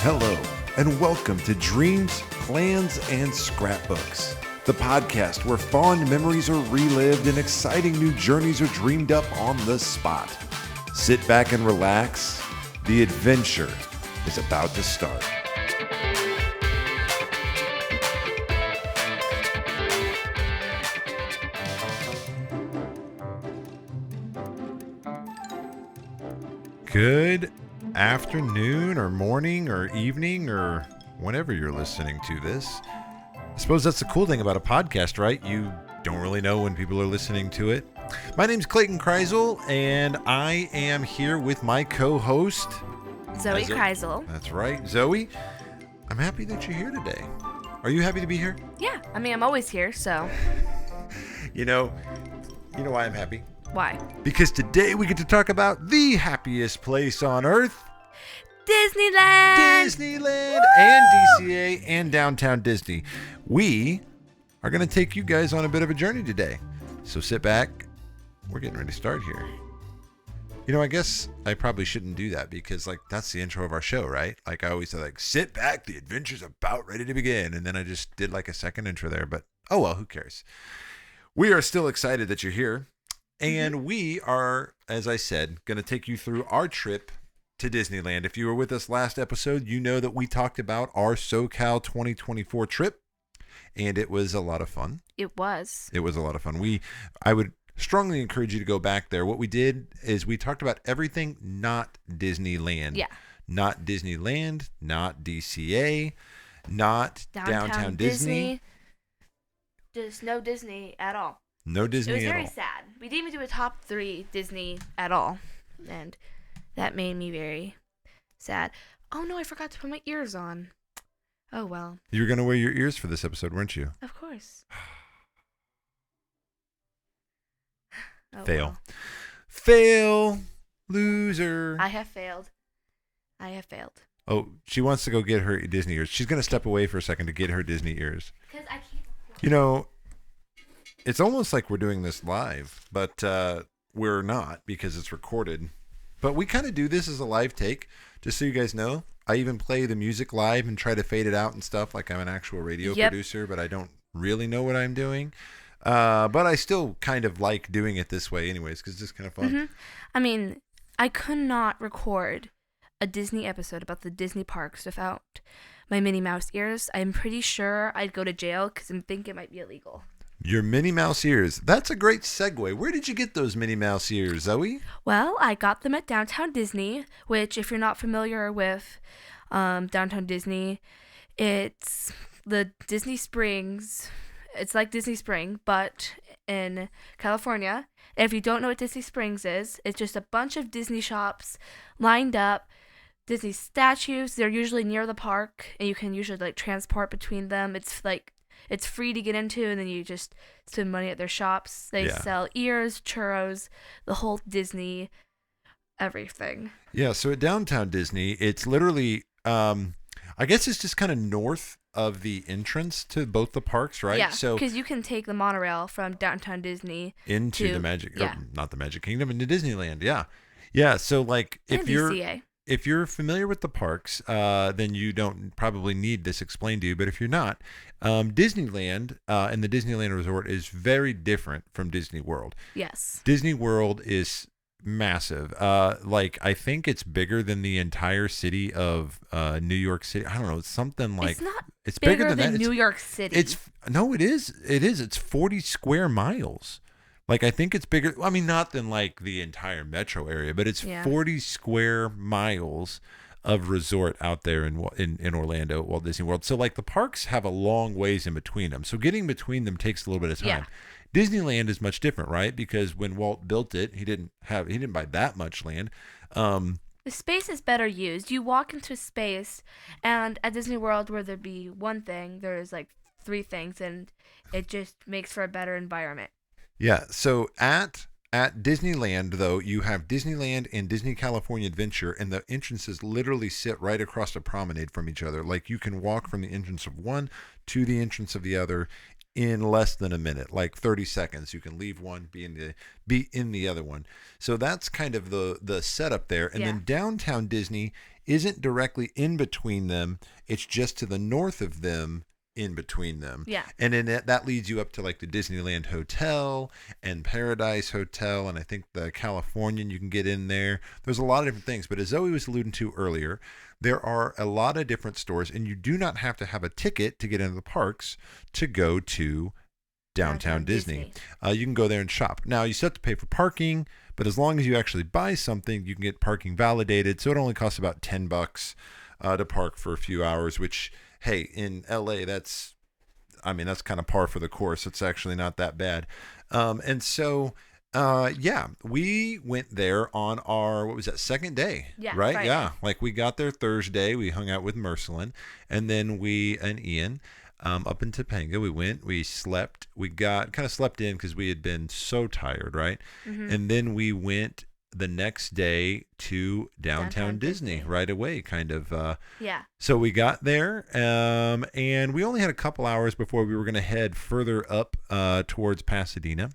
Hello, and welcome to Dreams, Plans, and Scrapbooks, the podcast where fond memories are relived and exciting new journeys are dreamed up on the spot. Sit back and relax. The adventure is about to start. Good afternoon or morning or evening or whenever you're listening to this. I suppose that's the cool thing about a podcast, right? You don't really know when people are listening to it. My name's Clayton Kreisel, and I am here with my co-host, Zoe Kreisel. That's right, Zoe. I'm happy that you're here today. Are you happy to be here? Yeah, I mean, I'm always here, so. You know why I'm happy? Why? Because today we get to talk about the happiest place on earth. Disneyland! Disneyland and DCA and Downtown Disney. We are going to take you guys on a bit of a journey today. So sit back. We're getting ready to start here. I guess I probably shouldn't do that because, that's the intro of our show, right? I always say, sit back, the adventure's about ready to begin. And then I just did a second intro there, but oh well, who cares? We are still excited that you're here. And we are, as I said, going to take you through our trip to Disneyland. If you were with us last episode, you know that we talked about our SoCal 2024 trip, and it was a lot of fun. It was. It was a lot of fun. I would strongly encourage you to go back there. What we did is we talked about everything not Disneyland. Yeah. Not Disneyland, not DCA, not Downtown Disney. Just no Disney at all. No Disney at all. It was very sad. We didn't even do a top 3 Disney at all. And that made me very sad. Oh no, I forgot to put my ears on. Oh well. You were going to wear your ears for this episode, weren't you? Of course. Oh, Fail. well. Fail. Loser. I have failed. Oh, she wants to go get her Disney ears. She's going to step away for a second to get her Disney ears. Because I can't. It's almost like we're doing this live, but we're not because it's recorded. But we kind of do this as a live take, just so you guys know. I even play the music live and try to fade it out and stuff like I'm an actual radio producer, but I don't really know what I'm doing. But I still kind of like doing it this way anyways because it's just kind of fun. Mm-hmm. I mean, I could not record a Disney episode about the Disney parks without my Minnie Mouse ears. I'm pretty sure I'd go to jail because I think it might be illegal. Your Minnie Mouse ears. That's a great segue. Where did you get those Minnie Mouse ears, Zoe? Well, I got them at Downtown Disney, which if you're not familiar with Downtown Disney, it's the Disney Springs. It's like Disney Spring, but in California. And if you don't know what Disney Springs is, it's just a bunch of Disney shops lined up. Disney statues, they're usually near the park, and you can usually transport between them. It's free to get into, and then you just spend money at their shops. They sell ears, churros, the whole Disney, everything. Yeah, so at Downtown Disney, it's literally, I guess it's just kind of north of the entrance to both the parks, right? Yeah, because you can take the monorail from Downtown Disney into the not the Magic Kingdom, into Disneyland. Yeah, yeah. So if you're familiar with the parks, then you don't probably need this explained to you. But if you're not, Disneyland and the Disneyland Resort is very different from Disney World. Yes. Disney World is massive. I think it's bigger than the entire city of New York City. I don't know. It's something like it's bigger than that. New York City. It is. It's 40 square miles. I think it's bigger. I mean, not than the entire metro area, but it's 40 square miles of resort out there in Orlando at Walt Disney World. So the parks have a long ways in between them. So getting between them takes a little bit of time. Yeah. Disneyland is much different, right? Because when Walt built it, he didn't buy that much land. The space is better used. You walk into a space, and at Disney World, where there'd be one thing, there's 3 things, and it just makes for a better environment. Yeah. So at Disneyland, though, you have Disneyland and Disney California Adventure, and the entrances literally sit right across a promenade from each other. You can walk from the entrance of one to the entrance of the other in less than a minute, like 30 seconds. You can leave one, be in the other one. So that's kind of the setup there. And then downtown Disney isn't directly in between them. It's just to the north of them, in between them. Yeah. And then that leads you up to like the Disneyland Hotel and Paradise Hotel, and I think the Californian, you can get in there. There's a lot of different things, but as Zoe was alluding to earlier, there are a lot of different stores, and you do not have to have a ticket to get into the parks to go to downtown Disney. You can go there and shop. Now, you still have to pay for parking, but as long as you actually buy something, you can get parking validated. So it only costs about $10 to park for a few hours, which, hey, in LA, that's kind of par for the course. It's actually not that bad. And so, we went there on our, what was that, second day? Yeah. Right? Friday. Yeah. Like we got there Thursday. We hung out with Mercelin, and then we and Ian up in Topanga. We slept. We kind of slept in because we had been so tired, right? Mm-hmm. And then we went the next day to downtown Disney right away, kind of. So we got there, and we only had a couple hours before we were going to head further up towards Pasadena.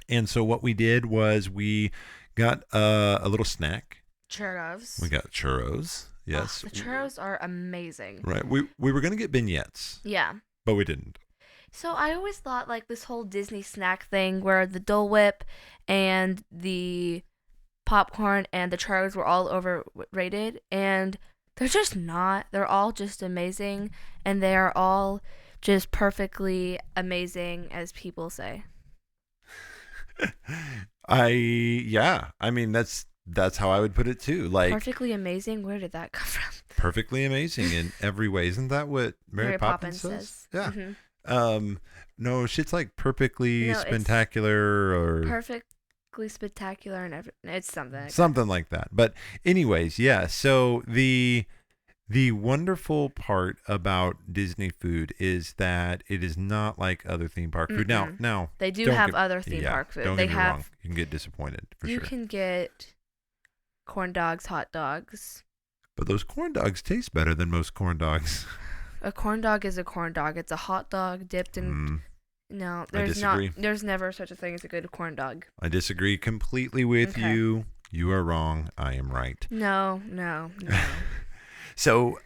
And so what we did was we got a little snack. Churros. We got churros. Yes. The churros are amazing. Right. We were going to get beignets. Yeah. But we didn't. So I always thought like this whole Disney snack thing where the Dole Whip and the popcorn and the churros were all overrated, and they're just not. They're all just amazing, and they are all just perfectly amazing, as people say. That's how I would put it too. Like, perfectly amazing. Where did that come from? Perfectly amazing in every way. Isn't that what Mary Poppins says? Yeah. Mm-hmm. No, shit's like perfectly spectacular or perfectly spectacular, and it's something like that. But anyways, yeah. So the wonderful part about Disney food is that it is not like other theme park food. Now they do have other theme park food. Don't get me wrong. You can get disappointed for sure. You can get corn dogs, hot dogs. But those corn dogs taste better than most corn dogs. A corn dog is a corn dog. It's a hot dog dipped in. No, there's not. There's never such a thing as a good corn dog. I disagree completely with you. You are wrong. I am right. No. So,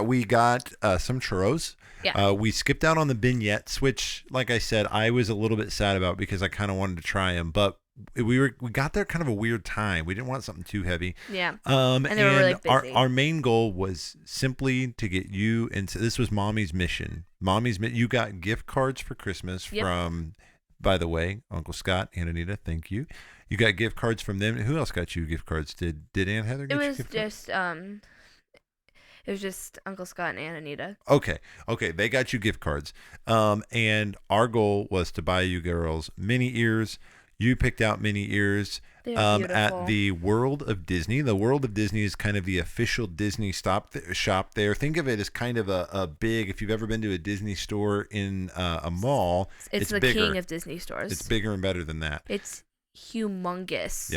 we got some churros. Yeah. We skipped out on the beignets, which, like I said, I was a little bit sad about because I kind of wanted to try them, but we got there kind of a weird time. We didn't want something too heavy. Yeah. And they were really busy. Our main goal was simply to get you into. This was Mommy's mission. You got gift cards for Christmas from, by the way, Uncle Scott and Anita. Thank you. You got gift cards from them. Who else got you gift cards? Did Aunt Heather get you gift cards? It was just Uncle Scott and Aunt Anita. Okay. They got you gift cards. And our goal was to buy you girls Minnie Ears. You picked out Minnie Ears at the World of Disney. The World of Disney is kind of the official Disney shop there. Think of it as kind of a big, if you've ever been to a Disney store in a mall, it's the bigger. king of Disney stores. It's bigger and better than that. It's humongous.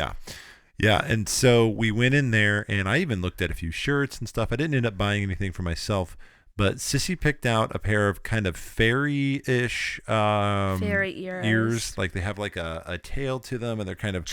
Yeah, and so we went in there, and I even looked at a few shirts and stuff. I didn't end up buying anything for myself, but Sissy picked out a pair of kind of fairy-ish fairy ears. Like they have like a tail to them, and they're kind of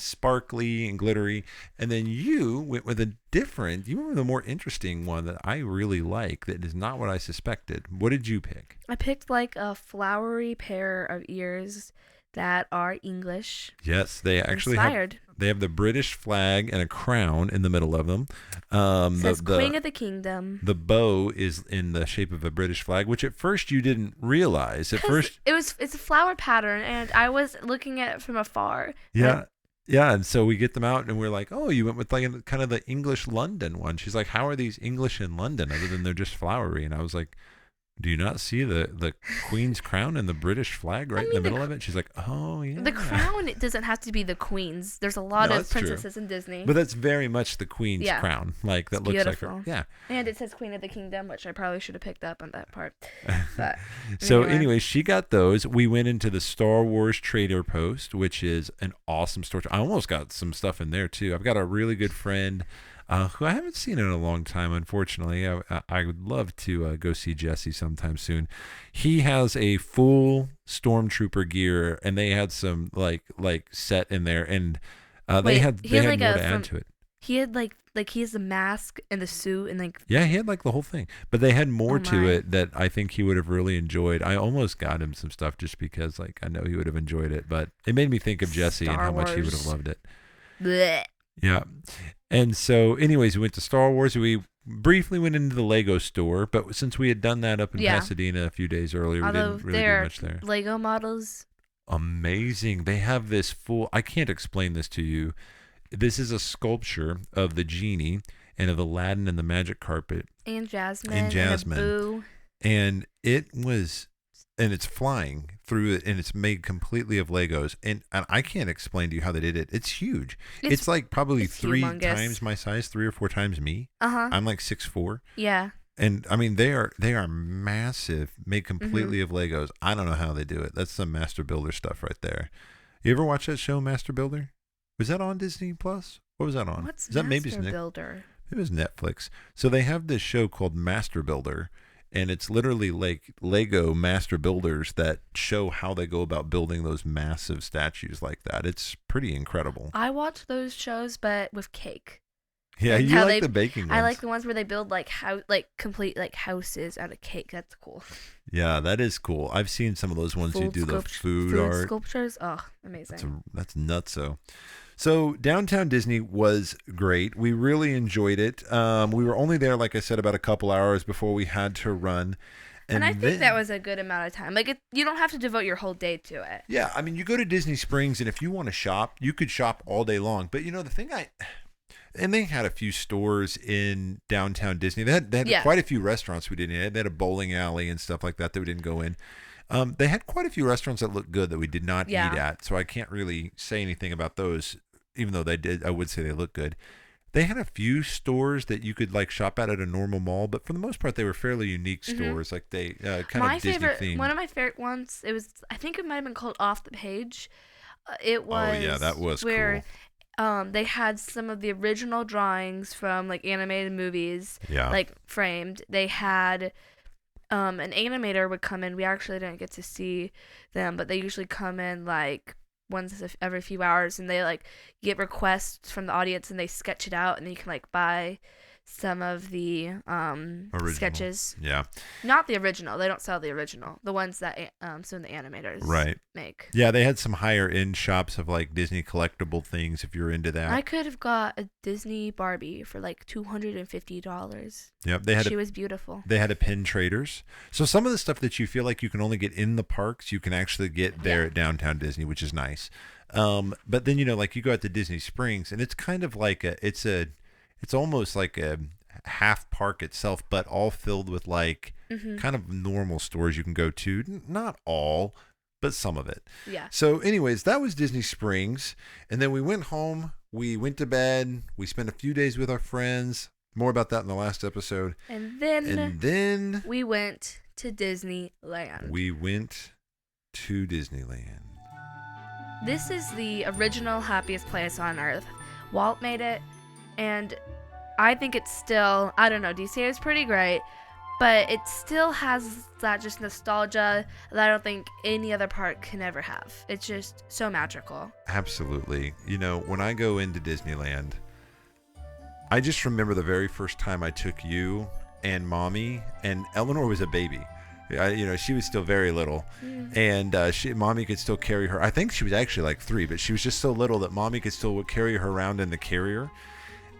sparkly and glittery. And then you went with you went with a more interesting one that I really like that is not what I suspected. What did you pick? I picked like a flowery pair of ears that are English. Yes, they actually inspired. They have the British flag and a crown in the middle of them. It says Queen of the Kingdom. The bow is in the shape of a British flag, which at first you didn't realize. It's a flower pattern, and I was looking at it from afar. Yeah. And so we get them out, and we're like, oh, you went with like kind of the English London one. She's like, how are these English in London other than they're just flowery? And I was like, do you not see the Queen's crown and the British flag in the middle of it? She's like, oh, yeah. The crown, it doesn't have to be the Queen's. There's a lot of princesses in Disney. But that's very much the Queen's crown. Like, that looks beautiful. like her. Yeah. And it says Queen of the Kingdom, which I probably should have picked up on that part. But so anyway, she got those. We went into the Star Wars Trader Post, which is an awesome store. I almost got some stuff in there, too. I've got a really good friend who I haven't seen in a long time, unfortunately. I would love to go see Jesse sometime soon. He has a full stormtrooper gear, and they had some like set in there, and they Wait, had he they had had like more a to add to it. he had like he has the mask and the suit and like Yeah, he had like the whole thing, but they had more oh to my it that I think he would have really enjoyed. I almost got him some stuff just because like I know he would have enjoyed it, but it made me think of Jesse and Star how much he would have Wars. loved it. Blech. Yeah. And so, anyways, we went to Star Wars. We briefly went into the Lego store, but since we had done that up in Yeah. Pasadena a few days earlier, we Although didn't really do their much there. Lego models Amazing. They have this full, I can't explain this to you. This is a sculpture of the genie and of Aladdin and the magic carpet. and Jasmine And Jasmine. and Boo. And it was, and it's flying through it, and it's made completely of Legos. And I can't explain to you how they did it. It's huge. It's like probably it's three humongous. times my size, 3 or 4 times me. Uh-huh. I'm like 6'4". Yeah. And I mean, they are massive, made completely Mm-hmm. of Legos. I don't know how they do it. That's some Master Builder stuff right there. You ever watch that show, Master Builder? Was that on Disney Plus? What was that on? What's Is that maybe Master Builder? it was Netflix. So they have this show called Master Builder, and it's literally like Lego Master Builders that show how they go about building those massive statues like that. It's pretty incredible. I watch those shows, but with cake. Yeah, and you how like they- the baking ones. I like the ones where they build like complete like houses out of cake. That's cool. Yeah, that is cool. I've seen some of those ones you do the food art. Sculptures. Oh, amazing. That's nutso. So downtown Disney was great. We really enjoyed it. We were only there, like I said, about a couple hours before we had to run. And I then- think that was a good amount of time. Like you don't have to devote your whole day to it. Yeah, I mean, you go to Disney Springs, and if you want to shop, you could shop all day long. But the thing and they had a few stores in downtown Disney. They had Yeah. quite a few restaurants we didn't eat. They had a bowling alley and stuff like that we didn't go in. They had quite a few restaurants that looked good that we did not eat at. So I can't really say anything about those, even though they did. I would say they look good. They had a few stores that you could like shop at a normal mall, but for the most part, they were fairly unique stores. Like they kind of Disney themed. One of my favorite ones. It was. I think it might have been called Off the Page. It was. Oh yeah, that was where, cool. They had some of the original drawings from like animated movies, like framed. They had an animator would come in. We actually didn't get to see them, but they usually come in like once every few hours, and they like get requests from the audience, and they sketch it out, and then you can like buy some of the sketches. Yeah. Not the original. They don't sell the original. The ones that some of the animators make. Yeah, they had some higher end shops of like Disney collectible things if you're into that. I could have got a Disney Barbie for like $250. Yep, she was beautiful. They had a pin traders. So some of the stuff that you feel like you can only get in the parks, you can actually get there at downtown Disney, which is nice. But then like you go out to Disney Springs, and it's kind of like it's almost like a half park itself, but all filled with like kind of normal stores you can go to. Not all, but some of it. Yeah. So anyways, that was Disney Springs. And then we went home. We went to bed. We spent a few days with our friends. More about that in the last episode. And then we went to Disneyland. We went to Disneyland. This is the original happiest place on earth. Walt made it, and I think it's still, I don't know, DCA is pretty great, but it still has that just nostalgia that I don't think any other park can ever have. It's just so magical. Absolutely. When I go into Disneyland, I just remember the very first time I took you and Mommy, and Eleanor was a baby. She was still very little, and Mommy could still carry her. I think she was actually like 3, but she was just so little that Mommy could still carry her around in the carrier,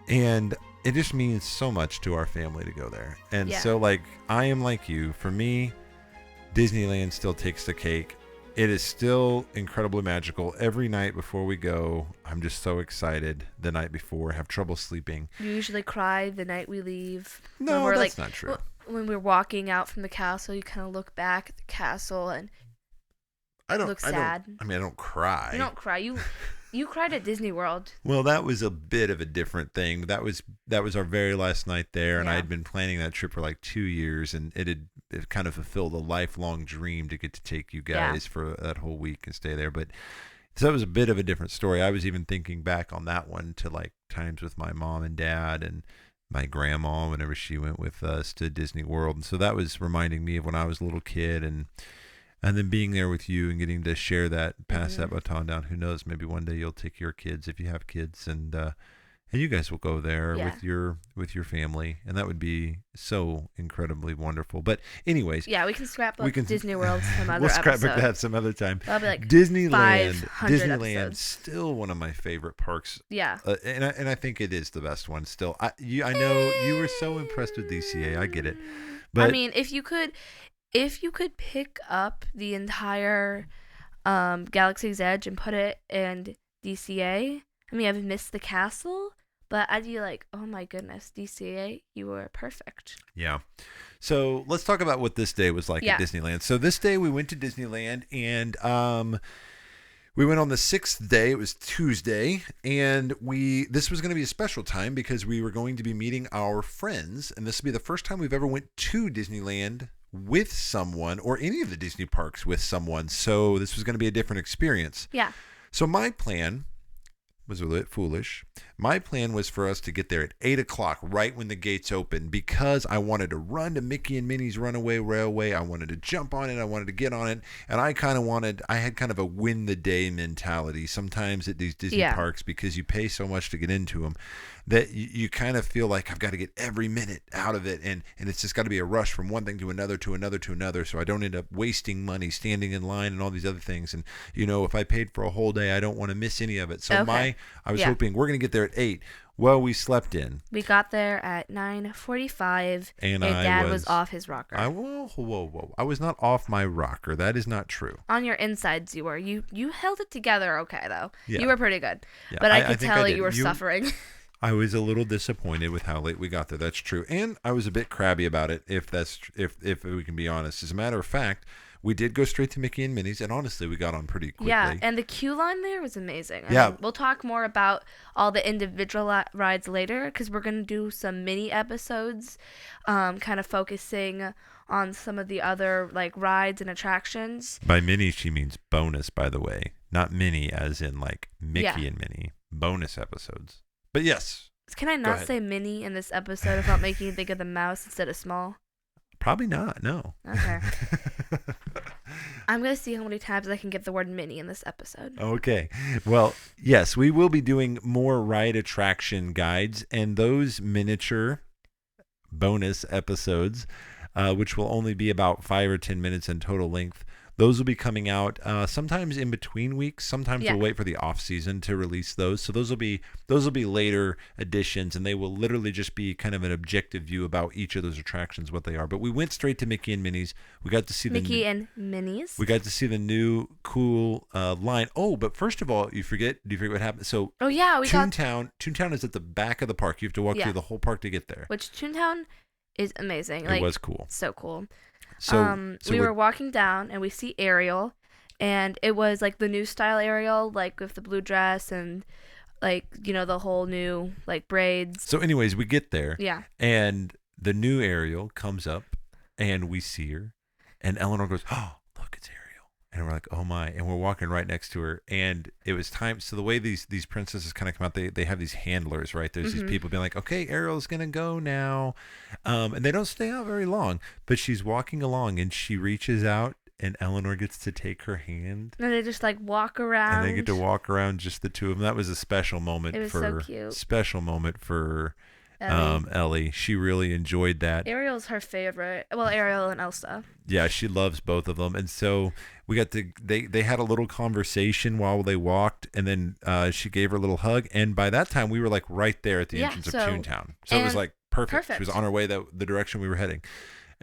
and it just means so much to our family to go there. And so, like, I am like you. For me, Disneyland still takes the cake. It is still incredibly magical. Every night before we go, I'm just so excited the night before. I have trouble sleeping. You usually cry the night we leave. No, that's not true. When we're walking out from the castle, you kind of look back at the castle and look sad. I don't cry. You don't cry. You cried at Disney World. Well, that was a bit of a different thing. That was our very last night there, and I had been planning that trip for like 2 years, and it kind of fulfilled a lifelong dream to get to take you guys for that whole week and stay there. But So that was a bit of a different story. I was even thinking back on that one to like times with my mom and dad and my grandma whenever she went with us to Disney World. And so that was reminding me of when I was a little kid, and then being there with you and getting to share that, pass that baton down. Who knows? Maybe one day you'll take your kids if you have kids, and you guys will go there with your family, and that would be so incredibly wonderful. But anyways, we can scrapbook Disney World some other we'll scrapbook episode. that some other time. That'll be like Disneyland episodes. still one of my favorite parks. Yeah, and I think it is the best one still. I know you were so impressed with DCA. I get it, but I mean, if you could pick up the entire Galaxy's Edge and put it in DCA. I mean, I've missed the castle, but I'd be like, oh my goodness, DCA, you were perfect. Yeah. So let's talk about what this day was like at Disneyland. So this day we went to Disneyland, and we went on the 6th day. It was Tuesday, and this was going to be a special time because we were going to be meeting our friends, and this would be the first time we've ever went to Disneyland with someone, or any of the Disney parks with someone. So this was going to be a different experience. Yeah. So my plan was a little bit foolish. My plan was for us to get there at 8 o'clock, right when the gates open, because I wanted to run to Mickey and Minnie's Runaway Railway. I wanted to jump on it. I wanted to get on it. And I had kind of a win the day mentality sometimes at these Disney parks, because you pay so much to get into them that you kind of feel like I've got to get every minute out of it. And it's just got to be a rush from one thing to another, to another, to another. So I don't end up wasting money standing in line and all these other things. And, if I paid for a whole day, I don't want to miss any of it. So I was hoping we're going to get there at 8. Well, we slept in. We got there at 9:45, and Dad was off his rocker. Whoa. I was not off my rocker. That is not true. On your insides, you were. You held it together okay, though. Yeah. You were pretty good. Yeah, but I could tell you were suffering. I was a little disappointed with how late we got there. That's true. And I was a bit crabby about it, if we can be honest. As a matter of fact, we did go straight to Mickey and Minnie's, and honestly, we got on pretty quickly. Yeah, and the queue line there was amazing. Yeah. We'll talk more about all the individual rides later, because we're going to do some mini episodes, kind of focusing on some of the other like rides and attractions. By mini, she means bonus, by the way. Not mini as in like Mickey and Minnie. Bonus episodes. But yes. Can I not say mini in this episode without making you think of the mouse instead of small? Probably not, no. Okay. I'm going to see how many times I can get the word mini in this episode. Okay. Well, yes, we will be doing more ride attraction guides, and those miniature bonus episodes, which will only be about 5 or 10 minutes in total length, those will be coming out sometimes in between weeks. Sometimes we'll wait for the off season to release those. So those will be later editions, and they will literally just be kind of an objective view about each of those attractions, what they are. But we went straight to Mickey and Minnie's. We got to see Mickey and Minnie's. We got to see the new cool line. Oh, but first of all, do you forget what happened? So Toontown is at the back of the park. You have to walk through the whole park to get there. Which Toontown is amazing. It was cool. So cool. So we were walking down, and we see Ariel, and it was like the new style Ariel, like with the blue dress and like, the whole new like braids. So anyways, we get there. Yeah. And the new Ariel comes up, and we see her, and Eleanor goes, "Oh, look, it's Ariel." And we're like, "Oh my." And we're walking right next to her, and it was time. So the way these princesses kind of come out, they have these handlers, right? There's these people being like, "Okay, Ariel's going to go now." And they don't stay out very long, but she's walking along, and she reaches out, and Eleanor gets to take her hand. And they just like walk around. And they get to walk around, just the two of them. That was a special moment. It was so cute. Special moment for Ellie. She really enjoyed that. Ariel's her favorite. Well, Ariel and Elsa. Yeah, she loves both of them. And so we got to, they had a little conversation while they walked, and then she gave her a little hug. And by that time, we were like right there at the entrance of Toontown. So it was like perfect. She was on her way the direction we were heading.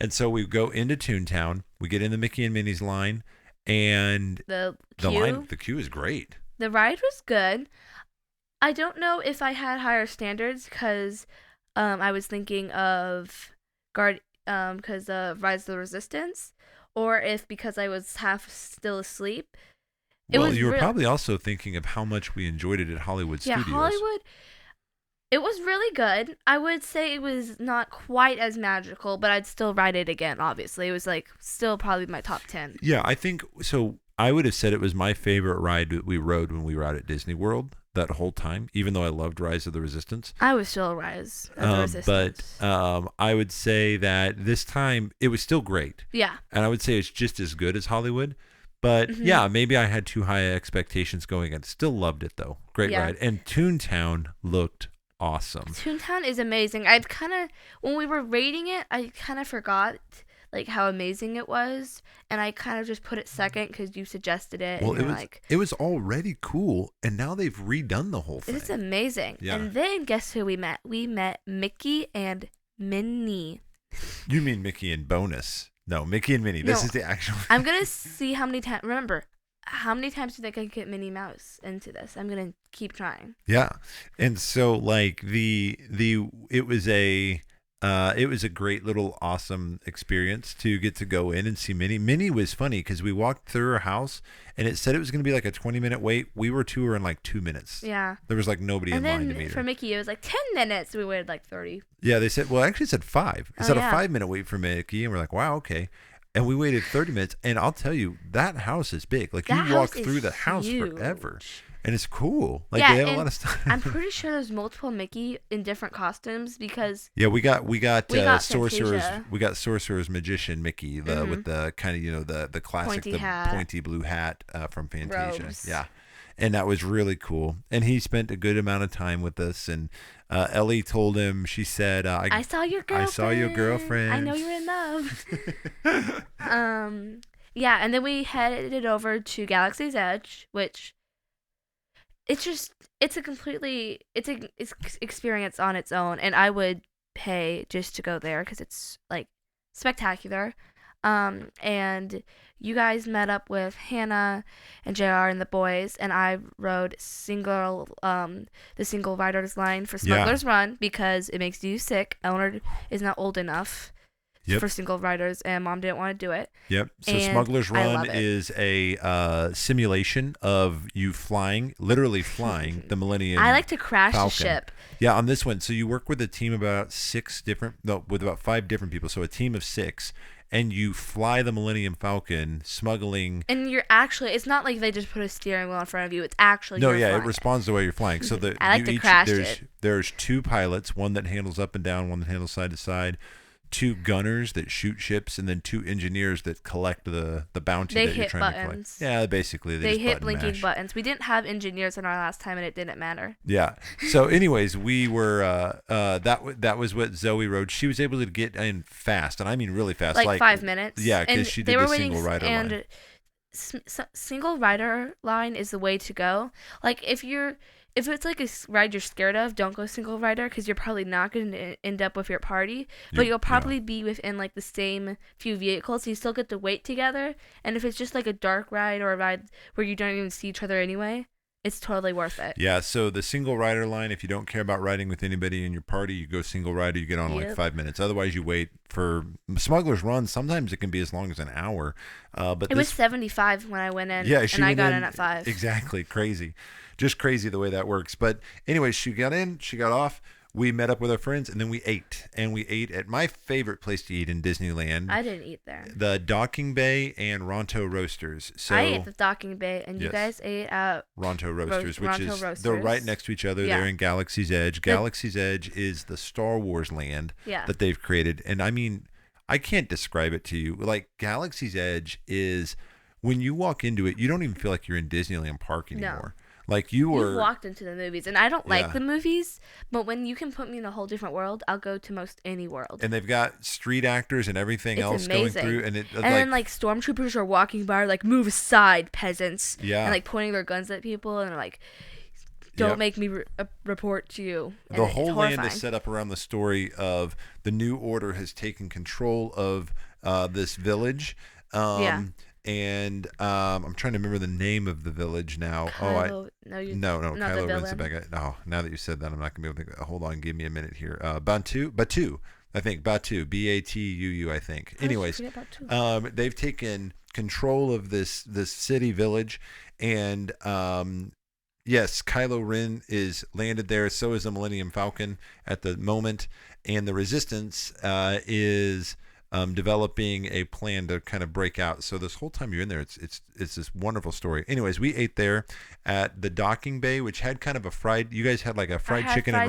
And so we go into Toontown. We get in the Mickey and Minnie's line, and the queue is great. The ride was good. I don't know if I had higher standards because I was thinking of because of Rise of the Resistance, or if because I was half still asleep. Well, you were probably also thinking of how much we enjoyed it at Hollywood Studios. Yeah, Hollywood. It was really good. I would say it was not quite as magical, but I'd still ride it again, obviously. It was like still probably my top 10. Yeah, I think so. I would have said it was my favorite ride that we rode when we were out at Disney World that whole time, even though I loved Rise of the Resistance. I was still Rise of the Resistance. But I would say that this time it was still great. Yeah. And I would say it's just as good as Hollywood. But yeah, maybe I had too high expectations going in. Still loved it though. Great ride. And Toontown looked awesome. Toontown is amazing. When we were rating it, I kind of forgot like how amazing it was, and I kind of just put it second because you suggested it. Well, and it was already cool, and now they've redone the whole thing. It's amazing. Yeah. And then guess who we met? We met Mickey and Minnie. You mean Mickey and Bonus? No, Mickey and Minnie. This is the actual. I'm gonna see how many times. Remember, how many times do you think I can get Minnie Mouse into this? I'm gonna keep trying. Yeah, and so like it was a great little awesome experience to get to go in and see Minnie. Minnie was funny because we walked through her house and it said it was going to be like a 20-minute wait. We were to her in like 2 minutes. Yeah. There was like nobody in line to meet her. And then for Mickey, it was like 10 minutes. We waited like 30. Yeah, they said, well, actually it said 5. It said a 5-minute wait for Mickey. And we're like, wow, okay. And we waited 30 minutes. And I'll tell you, that house is big. Like you walk through the house forever. And it's cool. Like they have a lot of stuff. I'm pretty sure there's multiple Mickey in different costumes because we got sorcerer's Fantasia. We got sorcerer's magician Mickey with the kind of the classic pointy blue hat from Fantasia. Robes. Yeah. And that was really cool. And he spent a good amount of time with us. And Ellie told him, she said, I saw your girlfriend. I saw your girlfriend. I know you're in love. Yeah, and then we headed over to Galaxy's Edge, which it's an experience on its own, and I would pay just to go there because it's like spectacular. And you guys met up with Hannah and JR and the boys, and I rode the single rider's line for Smuggler's Run because it makes you sick. Eleanor is not old enough for single riders, and Mom didn't want to do it. Yep. So Smuggler's Run is a simulation of you literally flying the Millennium I like to crash Falcon. the ship. Yeah, on this one. So you work with a team of about 5 different people. So a team of 6. And you fly the Millennium Falcon, smuggling. And it's not like they just put a steering wheel in front of you. It's actually it responds the way you're flying. So I like to crash it. There's 2 pilots, one that handles up and down, one that handles side to side. 2 gunners that shoot ships, and then 2 engineers that collect the bounty that you're trying to collect. Yeah, basically they hit blinking buttons. We didn't have engineers in our last time, and it didn't matter. Yeah. So, anyways, we were that was what Zoe rode. She was able to get in fast, and I mean really fast, like 5 minutes. Yeah, because she did the single rider line. And single rider line is the way to go. Like if it's like a ride you're scared of, don't go single rider because you're probably not going to end up with your party. But you'll probably be within like the same few vehicles. So you still get to wait together. And if it's just like a dark ride or a ride where you don't even see each other anyway, it's totally worth it. Yeah. So the single rider line, if you don't care about riding with anybody in your party, you go single rider. You get on like 5 minutes. Otherwise, you wait for Smuggler's Run. Sometimes it can be as long as an hour. But it was 75 when I went in. Yeah, and I got in at 5. Exactly. Crazy. Just crazy the way that works. But anyway, she got in, she got off. We met up with our friends, and then we ate. And we ate at my favorite place to eat in Disneyland. I didn't eat there. The Docking Bay and Ronto Roasters. So I ate at the Docking Bay, and you guys ate at Ronto Roasters, they're right next to each other. Yeah. They're in Galaxy's Edge. Galaxy's Edge is the Star Wars land that they've created. And I mean, I can't describe it to you. Like, Galaxy's Edge is, when you walk into it, you don't even feel like you're in Disneyland Park anymore. No. Like you walked into the movies, and I don't like the movies, but when you can put me in a whole different world, I'll go to most any world. And they've got street actors and everything else amazing. Going through, and then like stormtroopers are walking by, like, move aside, peasants, and like pointing their guns at people, and like, don't make me report to you. The whole land is set up around the story of the New Order has taken control of this village. And I'm trying to remember the name of the village now. No, Kylo Ren's the bad guy. No, now that you said that, I'm not gonna be able to think. Hold on, give me a minute here. Batu, I think Batu, Batuu, I think. Anyways, they've taken control of this city village, and yes, Kylo Ren is landed there. So is the Millennium Falcon at the moment, and the Resistance is developing a plan to kind of break out. So this whole time you're in there, it's this wonderful story. Anyways, we ate there at the docking bay, which had kind of a fried. You guys had like a fried chicken and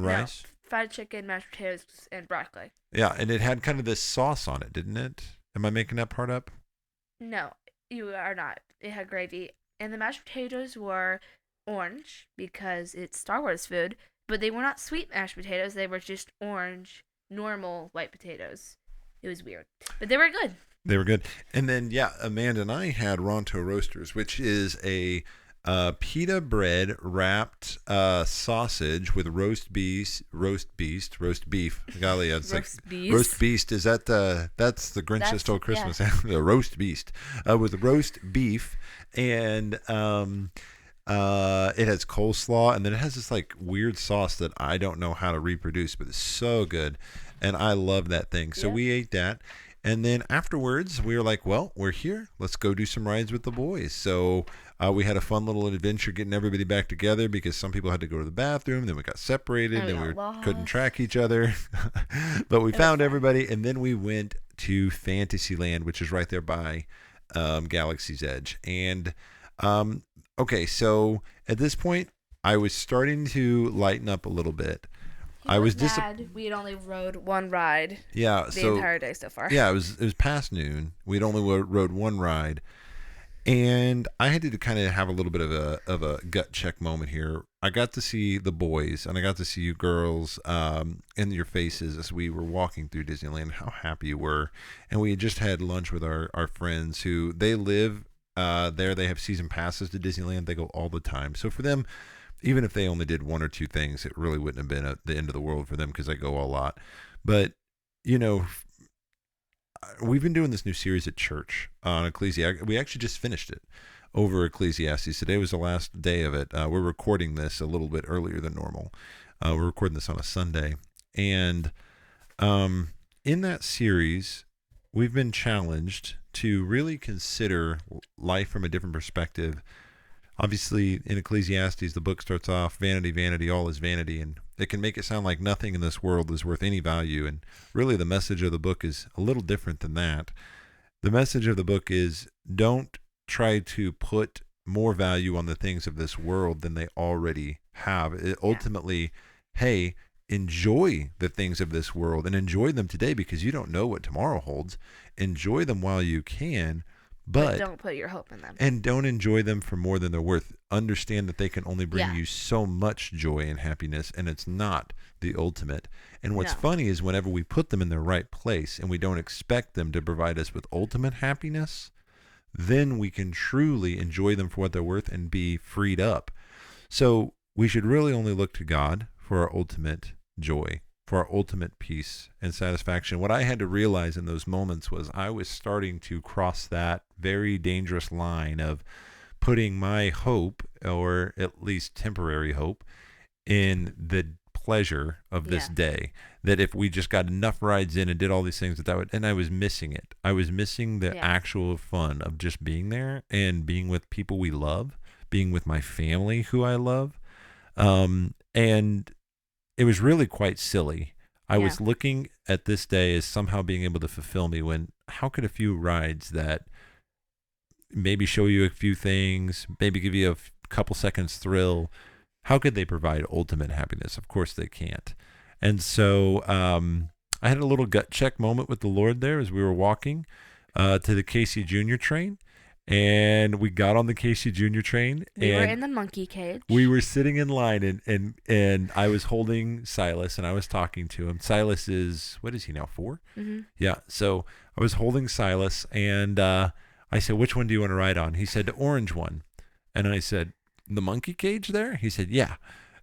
rice. Fried chicken, mashed potatoes, and broccoli. Yeah, and it had kind of this sauce on it, didn't it? Am I making that part up? No, you are not. It had gravy, and the mashed potatoes were orange because it's Star Wars food, but they were not sweet mashed potatoes. They were just orange, normal white potatoes. It was weird, but they were good. They were good. And then, yeah, Amanda and I had Ronto Roasters, which is a pita bread wrapped sausage with roast beef. Golly, it's roast beast. Is that that's the Grinch that stole Christmas? Yeah. The roast beast with roast beef, and it has coleslaw, and then it has this like weird sauce that I don't know how to reproduce, but it's so good, and I love that thing. So we ate that. And then afterwards, we were like, well, we're here. Let's go do some rides with the boys. So we had a fun little adventure getting everybody back together because some people had to go to the bathroom. Then we got separated. And then couldn't track each other. But we found everybody. And then we went to Fantasyland, which is right there by Galaxy's Edge. And, okay, so at this point, I was starting to lighten up a little bit. I was mad. We had only rode one ride. Yeah, the entire day so far. Yeah, it was past noon. We'd only rode one ride, and I had to kind of have a little bit of a gut check moment here. I got to see the boys, and I got to see you girls in your faces as we were walking through Disneyland. How happy you were, and we had just had lunch with our friends who they live there. They have season passes to Disneyland. They go all the time. So for them, even if they only did one or two things, it really wouldn't have been the end of the world for them because they go a lot. But, you know, we've been doing this new series at church on Ecclesiastes. We actually just finished it over Ecclesiastes. Today was the last day of it. We're recording this a little bit earlier than normal. We're recording this on a Sunday. And in that series, we've been challenged to really consider life from a different perspective. Obviously, in Ecclesiastes, the book starts off, vanity, vanity, all is vanity, and it can make it sound like nothing in this world is worth any value, and really the message of the book is a little different than that. The message of the book is don't try to put more value on the things of this world than they already have. Ultimately, hey, enjoy the things of this world, and enjoy them today because you don't know what tomorrow holds. Enjoy them while you can. But don't put your hope in them. And don't enjoy them for more than they're worth. Understand that they can only bring you so much joy and happiness, and it's not the ultimate. And what's funny is whenever we put them in the right place and we don't expect them to provide us with ultimate happiness, then we can truly enjoy them for what they're worth and be freed up. So we should really only look to God for our ultimate joy, for our ultimate peace and satisfaction. What I had to realize in those moments was I was starting to cross that very dangerous line of putting my hope, or at least temporary hope, in the pleasure of this day. That if we just got enough rides in and did all these things, that would, and I was missing it. I was missing the actual fun of just being there and being with people we love, being with my family who I love. And it was really quite silly. I was looking at this day as somehow being able to fulfill me when how could a few rides that maybe show you a few things, maybe give you a couple seconds thrill, how could they provide ultimate happiness? Of course they can't. And so I had a little gut check moment with the Lord there as we were walking to the Casey Jr. train. And we got on the Casey Jr. train. We were in the monkey cage. We were sitting in line, and I was holding Silas, and I was talking to him. Silas is, what is he now, 4? Mm-hmm. Yeah, so I was holding Silas, and I said, which one do you want to ride on? He said, the orange one. And I said, the monkey cage there? He said, yeah.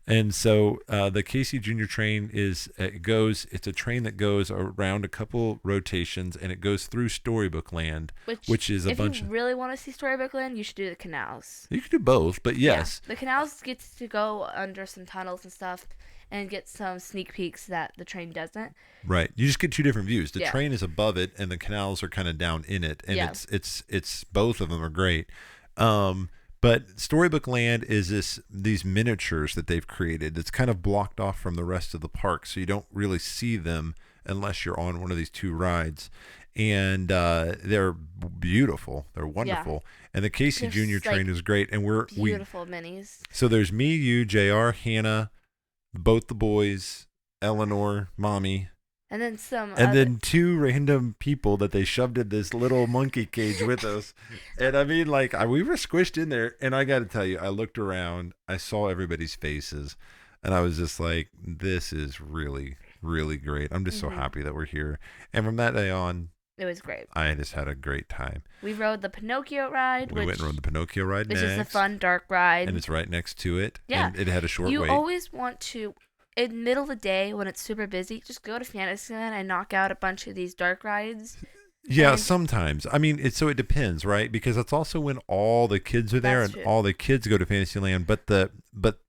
And so the Casey Jr. train it's a train that goes around a couple rotations, and it goes through Storybook Land, which is a bunch. If you really want to see Storybook Land, you should do the canals. You could do both, but yes. Yeah, the canals gets to go under some tunnels and stuff and get some sneak peeks that the train doesn't. Right. You just get two different views. The train is above it, and the canals are kind of down in it, and it's both of them are great. But Storybook Land is these miniatures that they've created. It's kind of blocked off from the rest of the park, so you don't really see them unless you're on one of these 2 rides. And they're beautiful. They're wonderful. And the Casey They're Jr. train is great. And beautiful minis. So there's me, you, JR, Hannah, both the boys, Eleanor, Mommy. And then then 2 random people that they shoved in this little monkey cage with us. And I mean, like, we were squished in there. And I got to tell you, I looked around, I saw everybody's faces, and I was just like, this is really, really great. I'm just so happy that we're here. And from that day on, it was great. I just had a great time. We rode the Pinocchio ride. We went and rode the Pinocchio ride next. Which is a fun, dark ride. And it's right next to it. Yeah. And it had a short wait. You always want to, in the middle of the day when it's super busy, just go to Fantasyland and knock out a bunch of these dark rides. Yeah, sometimes. I mean, it depends, right? Because it's also when all the kids are there and all the kids go to Fantasyland. But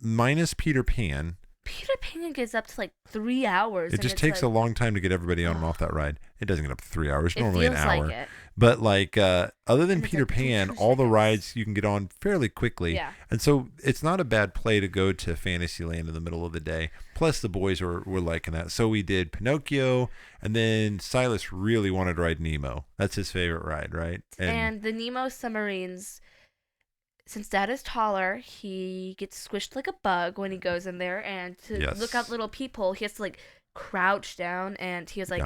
minus Peter Pan. Peter Pan gets up to like 3 hours. It just takes a long time to get everybody on and off that ride. It doesn't get up to 3 hours. Normally an hour. Like it. But like other than Peter Pan, all the rides you can get on fairly quickly. Yeah. And so it's not a bad play to go to Fantasyland in the middle of the day. Plus the boys were liking that. So we did Pinocchio, and then Silas really wanted to ride Nemo. That's his favorite ride, right? And the Nemo submarines. Since Dad is taller, he gets squished like a bug when he goes in there, and to look out little peephole, he has to like crouch down, and he was like,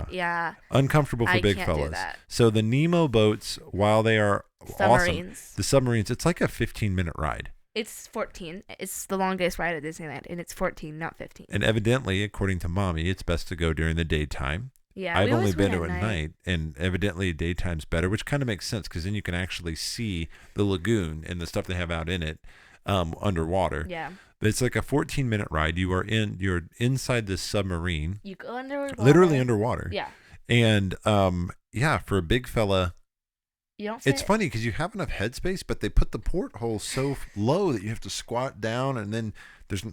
uncomfortable for big fellas. So the Nemo boats, while they are awesome, the submarines, it's like a 15-minute ride. It's 14. It's the longest ride at Disneyland, and it's 14, not 15. And evidently, according to Mommy, it's best to go during the daytime. Yeah, I've only been to at night, and evidently daytime's better, which kind of makes sense because then you can actually see the lagoon and the stuff they have out in it underwater. Yeah. But it's like a 14-minute ride. You're inside this submarine. You go underwater. Literally underwater. Yeah. And for a big fella, it's funny because you have enough headspace, but they put the porthole so low that you have to squat down, and then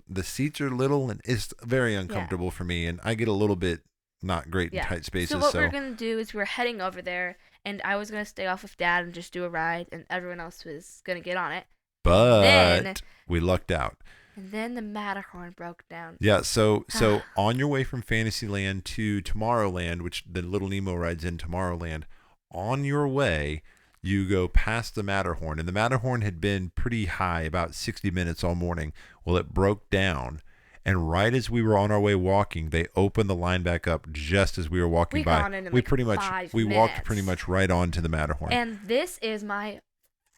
the seats are little, and it's very uncomfortable for me, and I get a little bit not great in tight spaces. So what we're going to do is we're heading over there, and I was going to stay off with Dad and just do a ride, and everyone else was going to get on it. But we lucked out. And then the Matterhorn broke down. Yeah, so on your way from Fantasyland to Tomorrowland, which the Little Nemo rides in Tomorrowland, on your way, you go past the Matterhorn, and the Matterhorn had been pretty high, about 60 minutes all morning. Well, it broke down. And right as we were on our way walking, they opened the line back up just as we were walking by. We walked pretty much right on to the Matterhorn. And this is my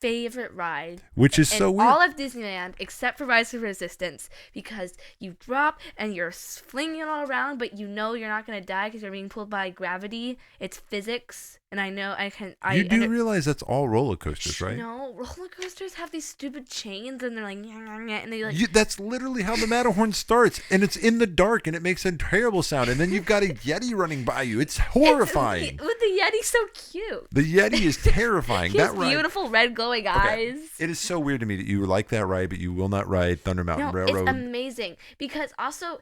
favorite ride, which is so weird. All of Disneyland except for Rise of Resistance, because you drop and you're flinging it all around, but you know you're not going to die because you're being pulled by gravity. It's physics, and I know I can. You do realize that's all roller coasters, right? No, roller coasters have these stupid chains, and they're like, and they like. That's literally how the Matterhorn starts, and it's in the dark, and it makes a terrible sound, and then you've got a Yeti running by you. It's horrifying. But the Yeti's so cute. The Yeti is terrifying. He has beautiful red glowing eyes. It is so weird to me that you like that ride, but you will not ride Thunder Mountain Railroad. It's amazing because also,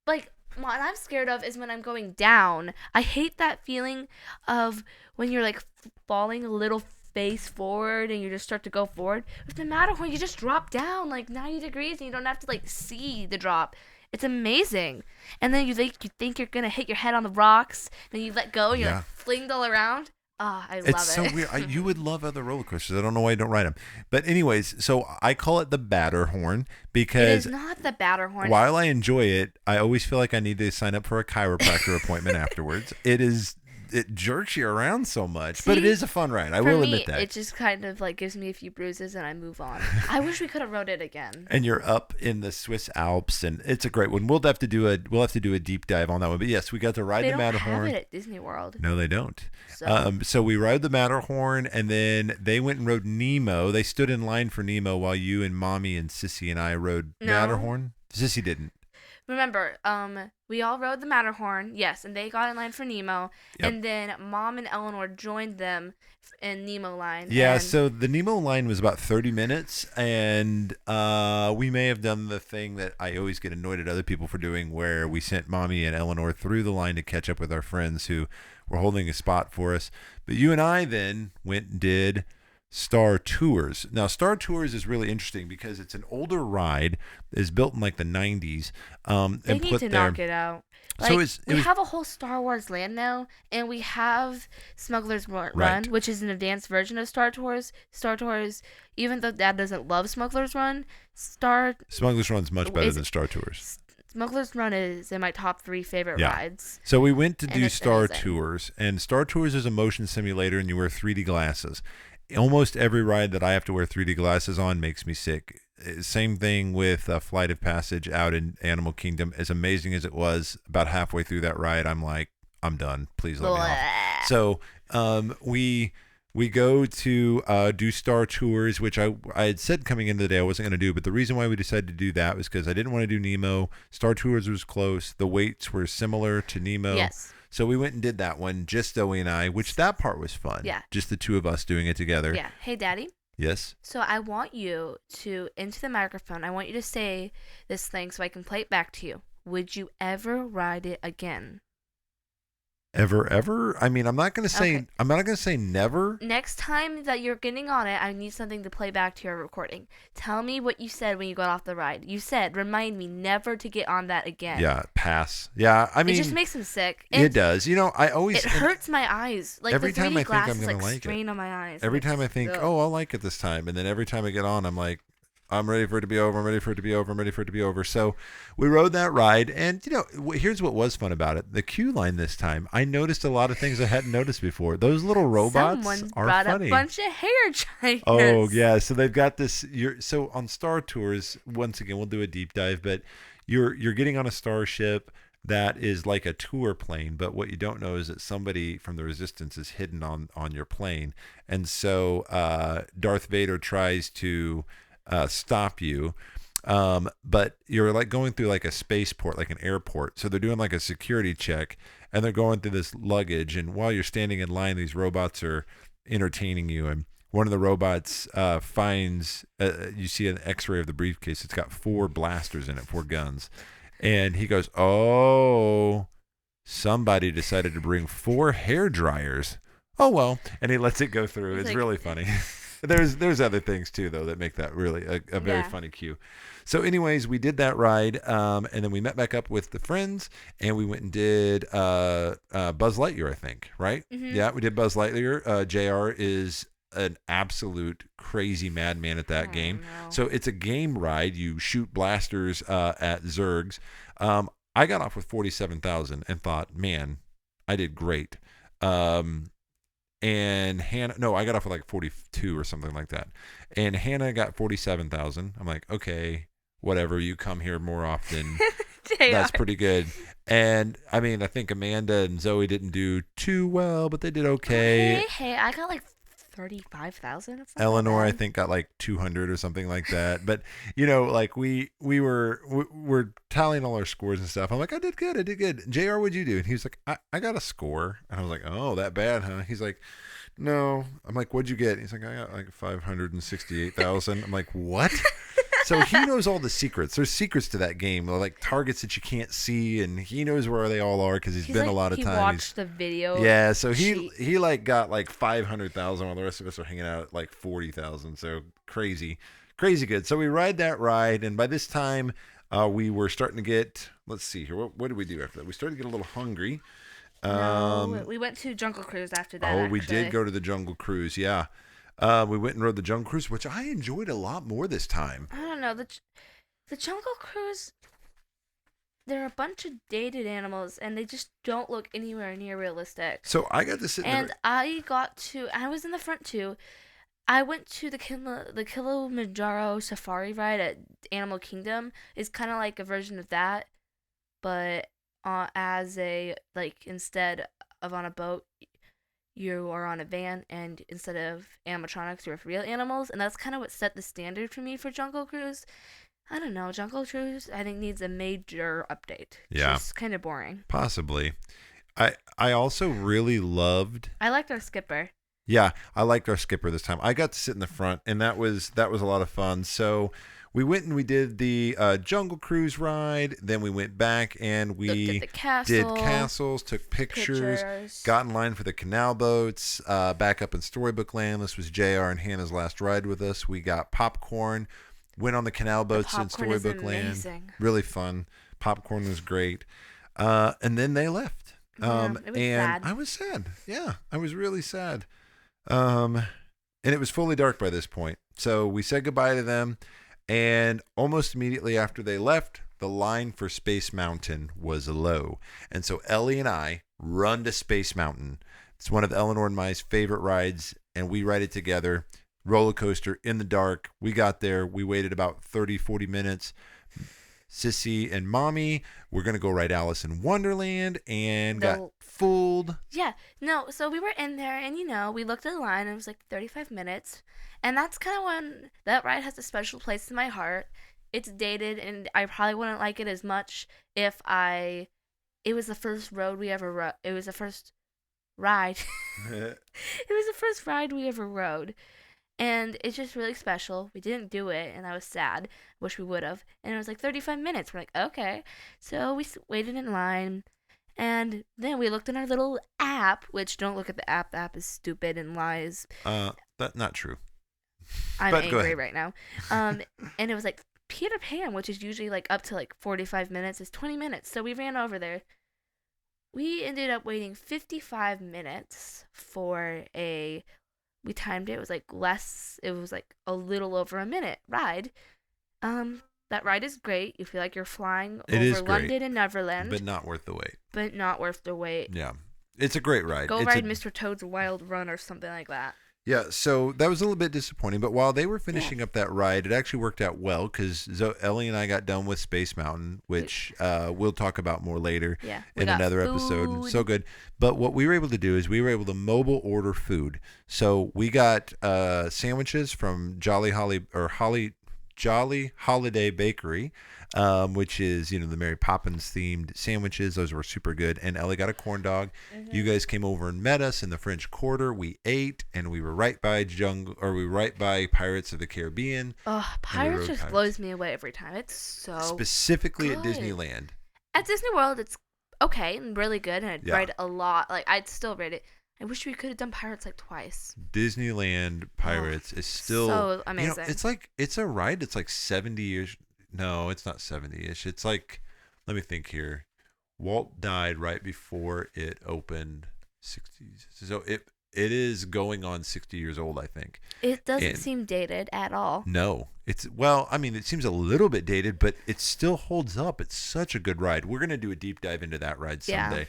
like, what I'm scared of is when I'm going down. I hate that feeling of when you're like falling a little face forward and you just start to go forward. With the Matterhorn, you just drop down like 90 degrees and you don't have to like see the drop. It's amazing. And then you think you're gonna hit your head on the rocks, then you let go and you're like flinged all around. Oh, I love it. It's so weird. You would love other roller coasters. I don't know why you don't ride them. But anyways, so I call it the Batterhorn because... It is not the Batterhorn. While I enjoy it, I always feel like I need to sign up for a chiropractor appointment afterwards. It jerks you around so much, but it is a fun ride. I will admit that. It just kind of like gives me a few bruises and I move on. I wish we could have rode it again. And you're up in the Swiss Alps, and it's a great one. We'll have to do a deep dive on that one. But yes, we got to ride the Matterhorn. They don't have it at Disney World. No, they don't. So we rode the Matterhorn, and then they went and rode Nemo. They stood in line for Nemo while you and Mommy and Sissy and I rode Matterhorn. Sissy didn't. Remember, we all rode the Matterhorn, yes, and they got in line for Nemo, and then Mom and Eleanor joined them in Nemo line. Yeah, so the Nemo line was about 30 minutes, and we may have done the thing that I always get annoyed at other people for doing, where we sent Mommy and Eleanor through the line to catch up with our friends who were holding a spot for us. But you and I then went and did Star Tours. Now, Star Tours is really interesting because it's an older ride. It's built in like the 90s. They And need put to there. knock it out. So Like, it we was have a whole Star Wars land now, and we have Smuggler's Run, right. which is an advanced version of Star Tours. Star Tours, even though Dad doesn't love Smuggler's Run, Smuggler's Run's much better is than Star Tours. Smuggler's Run is in my top 3 favorite Yeah. rides. So we went to And do it's Star amazing. Tours, and Star Tours is a motion simulator, and you wear 3D glasses. Almost every ride that I have to wear 3D glasses on makes me sick. Same thing with Flight of Passage out in Animal Kingdom. As amazing as it was, about halfway through that ride, I'm like, I'm done. Please let me off. Blah. So we go to do Star Tours, which I had said coming into the day I wasn't going to do, but the reason why we decided to do that was because I didn't want to do Nemo. Star Tours was close. The waits were similar to Nemo. Yes. So we went and did that one, just Zoe and I, which that part was fun. Yeah. Just the two of us doing it together. Yeah. Hey, Daddy. Yes. So I want you to, into the microphone, I want you to say this thing so I can play it back to you. Would you ever ride it again? Ever? I mean, I'm not going to say Okay. I'm not going to say never. Next time that you're getting on it, I need something to play back to your recording. Tell me what you said when you got off the ride. You said, remind me never to get on that again. Yeah, pass. Yeah, I mean, it just makes him sick. it does. You know, I always It hurts my eyes. Like every the time 3D I think I'm glasses, gonna like like it. strain on my eyes. every It's time I think, ugh. oh, I'll like it this time, and then every time I get on, I'm like, I'm ready for it to be over. I'm ready for it to be over. I'm ready for it to be over. So we rode that ride, and you know, here's what was fun about it: the queue line this time. I noticed a lot of things I hadn't noticed before. Those little robots Someone are brought funny. a bunch of hair dryers. Oh yeah, so they've got this. So on Star Tours, once again, we'll do a deep dive, but you're getting on a starship that is like a tour plane, but what you don't know is that somebody from the Resistance is hidden on your plane, and so Darth Vader tries to stop you. But you're like going through like a spaceport, like an airport. So they're doing like a security check, and they're going through this luggage. And while you're standing in line, these robots are entertaining you. And one of the robots finds, you see an X-ray of the briefcase. It's got 4 blasters in it, 4 guns. And he goes, "Oh, somebody decided to bring 4 hair dryers. Oh well," and he lets it go through. It's It's like- really funny. There's other things too though that make that really a very Yeah. funny cue. So anyways, we did that ride, and then we met back up with the friends, and we went and did Buzz Lightyear, I think, right? Mhm. Yeah, we did Buzz Lightyear. JR is an absolute crazy madman at that Oh, game. no. So it's a game ride. You shoot blasters at Zergs. I got off with 47,000 and thought, man, I did great. And Hannah, no, I got off with like 42 or something like that. And Hannah got 47,000. I'm like, okay, whatever. You come here more often. That's JR. pretty good. And I mean, I think Amanda and Zoe didn't do too well, but they did okay. Hey, I got like 35,000. Eleanor, I think, got like 200 or something like that. But you know, like we're tallying all our scores and stuff. I'm like, I did good. JR, what'd you do? And he was like, I got a score. And I was like, oh, that bad, huh? He's like, no. I'm like, what'd you get? He's like, I got like 568,000. I'm like, what? So he knows all the secrets. There's secrets to that game, like targets that you can't see, and he knows where they all are because he's been like, a lot of he times. watched the video. Yeah, so he sheet. like got like 500,000 while the rest of us are hanging out at like 40,000. So crazy good. So we ride that ride, and by this time we were starting to get. Let's see here. What did we do after that? We started to get a little hungry. No, we went to Jungle Cruise after that. Oh, we did actually. go to the Jungle Cruise. Yeah, we went and rode the Jungle Cruise, which I enjoyed a lot more this time. I don't know the Jungle Cruise. There are a bunch of dated animals, and they just don't look anywhere near realistic. So I got to sit And there. I was in the front too. I went to the Kilimanjaro Safari ride at Animal Kingdom. It's kind of like a version of that, but as a instead of on a boat, you are on a van, and instead of animatronics, you're with real animals, and that's kind of what set the standard for me for Jungle Cruise. I don't know, Jungle Cruise I think needs a major update. Yeah. It's kind of boring. Possibly. I also really loved. I liked our skipper. Yeah, I liked our skipper this time. I got to sit in the front, and that was a lot of fun. So we went and we did the Jungle Cruise ride. Then we went back and Looked we at the castle, did castles, took pictures, got in line for the canal boats, back up in Storybook Land. This was JR and Hannah's last ride with us. We got popcorn, went on the canal boats in Storybook Land. Really fun. Popcorn was great. And then they left. It was sad. I was sad. Yeah, I was really sad. And it was fully dark by this point. So we said goodbye to them. And almost immediately after they left, the line for Space Mountain was low. And so Ellie and I run to Space Mountain. It's one of Eleanor and my favorite rides. And we ride it together. Roller coaster in the dark. We got there. We waited about 30, 40 minutes. Sissy and Mommy, we're going to go ride Alice in Wonderland and got fooled. Yeah. No, so we were in there and, we looked at the line and it was like 35 minutes. And that's kind of when that ride has a special place in my heart. It's dated and I probably wouldn't like it as much if it was the first road we ever rode. It was the first ride. It was the first ride we ever rode. And it's just really special. We didn't do it, and I was sad. Wish we would have. And it was like 35 minutes. We're like, okay. So we waited in line, and then we looked in our little app, which don't look at the app. The app is stupid and lies. That's not true. I'm angry right now. And it was like Peter Pan, which is usually like up to like 45 minutes, is 20 minutes. So we ran over there. We ended up waiting 55 minutes for we timed it. It was like a little over a minute ride. That ride is great. You feel like you're flying over London and Neverland. But not worth the wait. Yeah. It's a great ride. Go ride Mr. Toad's Wild Run or something like that. Yeah, so that was a little bit disappointing, but while they were finishing up that ride, it actually worked out well because Ellie and I got done with Space Mountain, which we'll talk about more later in another episode. So good. But what we were able to do is we were able to mobile order food. So we got sandwiches from Jolly Holiday Bakery, which is, the Mary Poppins themed sandwiches. Those were super good. And Ellie got a corn dog. Mm-hmm. You guys came over and met us in the French Quarter. We ate, and we were right by Pirates of the Caribbean. Oh, Pirates just blows me away every time. It's so specifically good. At Disneyland. At Disney World, it's okay and really good, and I'd ride it a lot. Like I'd still ride it. I wish we could have done Pirates like twice. Disneyland Pirates is still so amazing. It's a ride that's like 70 years. No, it's not 70-ish. It's like, let me think here. Walt died right before it opened. 60s. So it is going on 60 years old, I think. It doesn't seem dated at all. No. It seems a little bit dated, but it still holds up. It's such a good ride. We're going to do a deep dive into that ride someday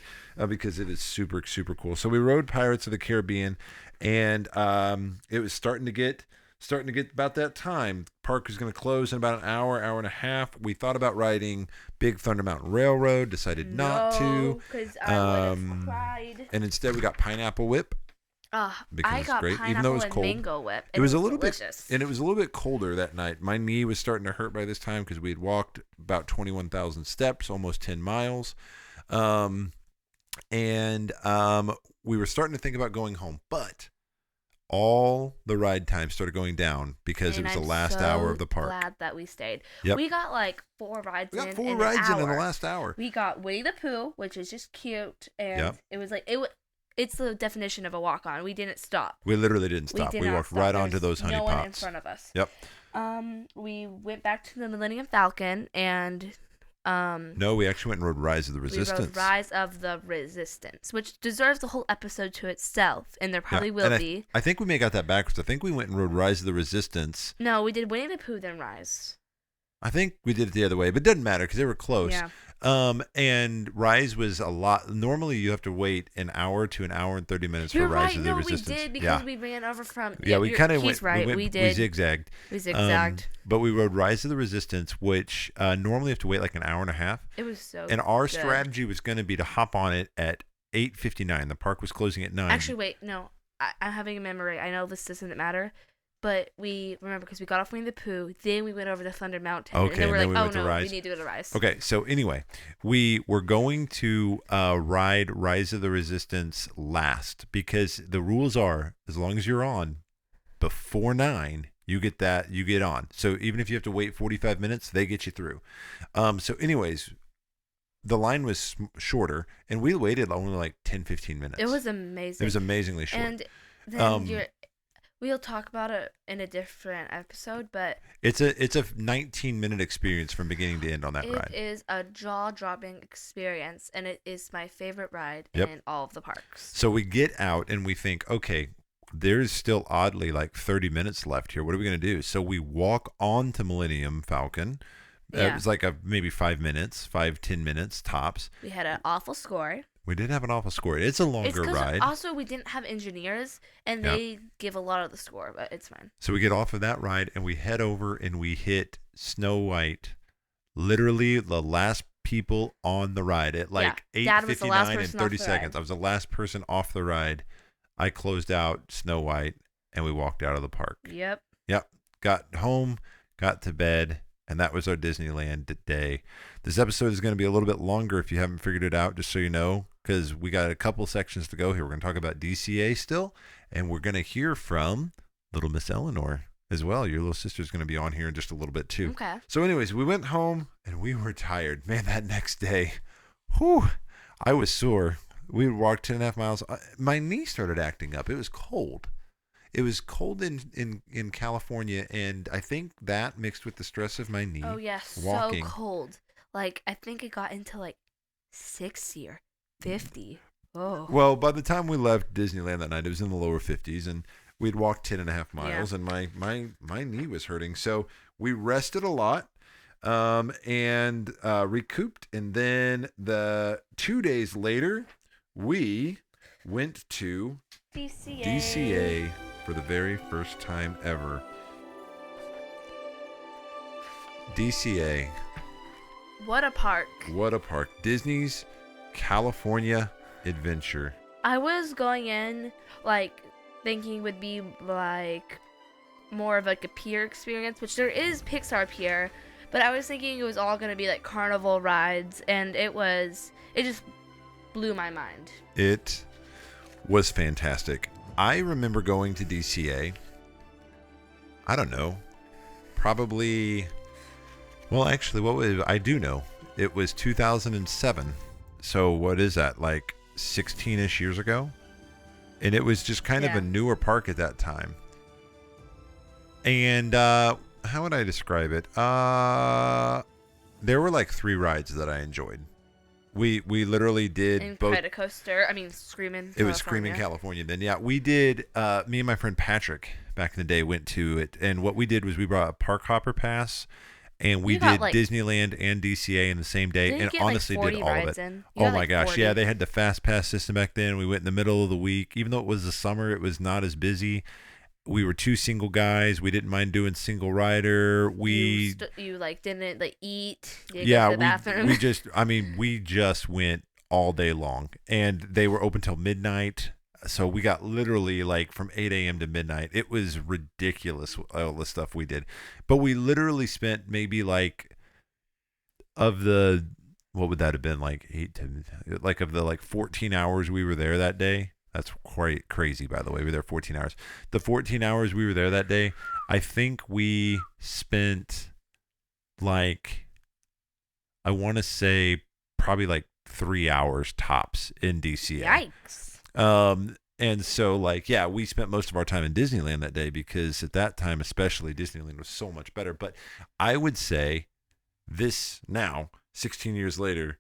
because it is super, super cool. So we rode Pirates of the Caribbean, and it was starting to get about that time. Park was going to close in about an hour and a half. We thought about riding Big Thunder Mountain Railroad, decided not to. Because I would have cried. And instead we got Pineapple Whip. I got great. pineapple even though it was and cold. mango whip. It was a little delicious. bit, and it was a little bit colder that night. My knee was starting to hurt by this time because we had walked about 21,000 steps, almost 10 miles, and we were starting to think about going home, but all the ride time started going down because it was the last hour of the park. Glad that we stayed. Yep. We got like 4 rides in. We got 4 rides in the last hour. We got Winnie the Pooh, which is just cute, and it was like it's the definition of a walk-on. We didn't stop. We literally didn't stop. We walked right onto those honey pots. No one in front of us. Yep. We went back to the Millennium Falcon and no, we actually went and rode Rise of the Resistance. We rode Rise of the Resistance, which deserves a whole episode to itself, and there probably will be. I think we may have got that backwards. I think we went and rode Rise of the Resistance. No, we did Winnie the Pooh, then Rise. I think we did it the other way, but it doesn't matter because they were close. Yeah. And Rise was a lot. Normally, you have to wait an hour to an hour and 30 minutes for Rise of the Resistance. We did because we ran over from. Yeah, we kind of went. He's right. We did. We zigzagged. But we rode Rise of the Resistance, which normally you have to wait like an hour and a half. It was so. And our strategy was going to be to hop on it at 8:59. The park was closing at 9. Actually, wait, no. I'm having a memory. I know this doesn't matter. But we remember because we got off Winnie the Pooh, then we went over to Thunder Mountain. Okay, and then we're like, went to Rise. We need to go to Rise. Okay, so anyway, we were going to ride Rise of the Resistance last because the rules are as long as you're on before 9, You get that, you get on. So even if you have to wait 45 minutes, they get you through. So anyways, the line was shorter, and we waited only like 10, 15 minutes. It was amazing. It was amazingly short. And then we'll talk about it in a different episode, but it's a 19-minute experience from beginning to end on that ride. It is a jaw-dropping experience, and it is my favorite ride in all of the parks. So we get out and we think, okay, there's still oddly like 30 minutes left here. What are we going to do? So we walk on to Millennium Falcon. It was like maybe 10 minutes tops. We had an awful score. We did have an awful score. It's a longer ride. Also, we didn't have engineers, and they give a lot of the score, but it's fine. So we get off of that ride, and we head over, and we hit Snow White, literally the last people on the ride at like 8:59 and 30 seconds. I was the last person off the ride. I closed out Snow White, and we walked out of the park. Yep. Got home, got to bed. And that was our Disneyland day. This episode is going to be a little bit longer if you haven't figured it out, just so you know, because we got a couple sections to go here. We're going to talk about DCA still, and we're going to hear from little Miss Eleanor as well. Your little sister's going to be on here in just a little bit too. Okay. So anyways, we went home, and we were tired. Man, that next day, I was sore. We walked 10.5 miles. My knee started acting up. It was cold. It was cold in California, and I think that mixed with the stress of my knee. Oh, yes, so cold. Like, I think it got into, like, 60 or 50. Oh. Well, by the time we left Disneyland that night, it was in the lower 50s, and we'd walked 10.5 miles, and my knee was hurting. So we rested a lot and recouped, and then 2 days later, we went to DCA. For the very first time ever. DCA. What a park. What a park. Disney's California Adventure. I was going in, like, thinking it would be, like, more of, like, a pier experience, which there is Pixar Pier, but I was thinking it was all going to be, like, carnival rides, and it just blew my mind. It was fantastic. I remember going to DCA, I don't know, probably, well, actually, I do know. It was 2007. So what is that, like 16-ish years ago? And it was just kind of a newer park at that time. And how would I describe it? There were like 3 rides that I enjoyed. We literally did both. Screamin' It was Screamin' California then. Yeah, we did. Me and my friend Patrick back in the day went to it. And what we did was we brought a park hopper pass. And we did Disneyland and DCA in the same day. And honestly did all of it. Oh my gosh. 40. Yeah, they had the fast pass system back then. We went in the middle of the week. Even though it was the summer, it was not as busy. We were 2 single guys. We didn't mind doing single rider. You didn't eat. Yeah, go to the bathroom. we just went all day long, and they were open till midnight. So we got literally like from 8 a.m. to midnight. It was ridiculous all the stuff we did, but we literally spent maybe like what would that have been, like 14 hours we were there that day. That's quite crazy, by the way. We were there 14 hours. The 14 hours we were there that day, I think we spent like, I want to say probably like 3 hours tops in DCA. Yikes. And so we spent most of our time in Disneyland that day because at that time, especially, Disneyland was so much better. But I would say this now, 16 years later,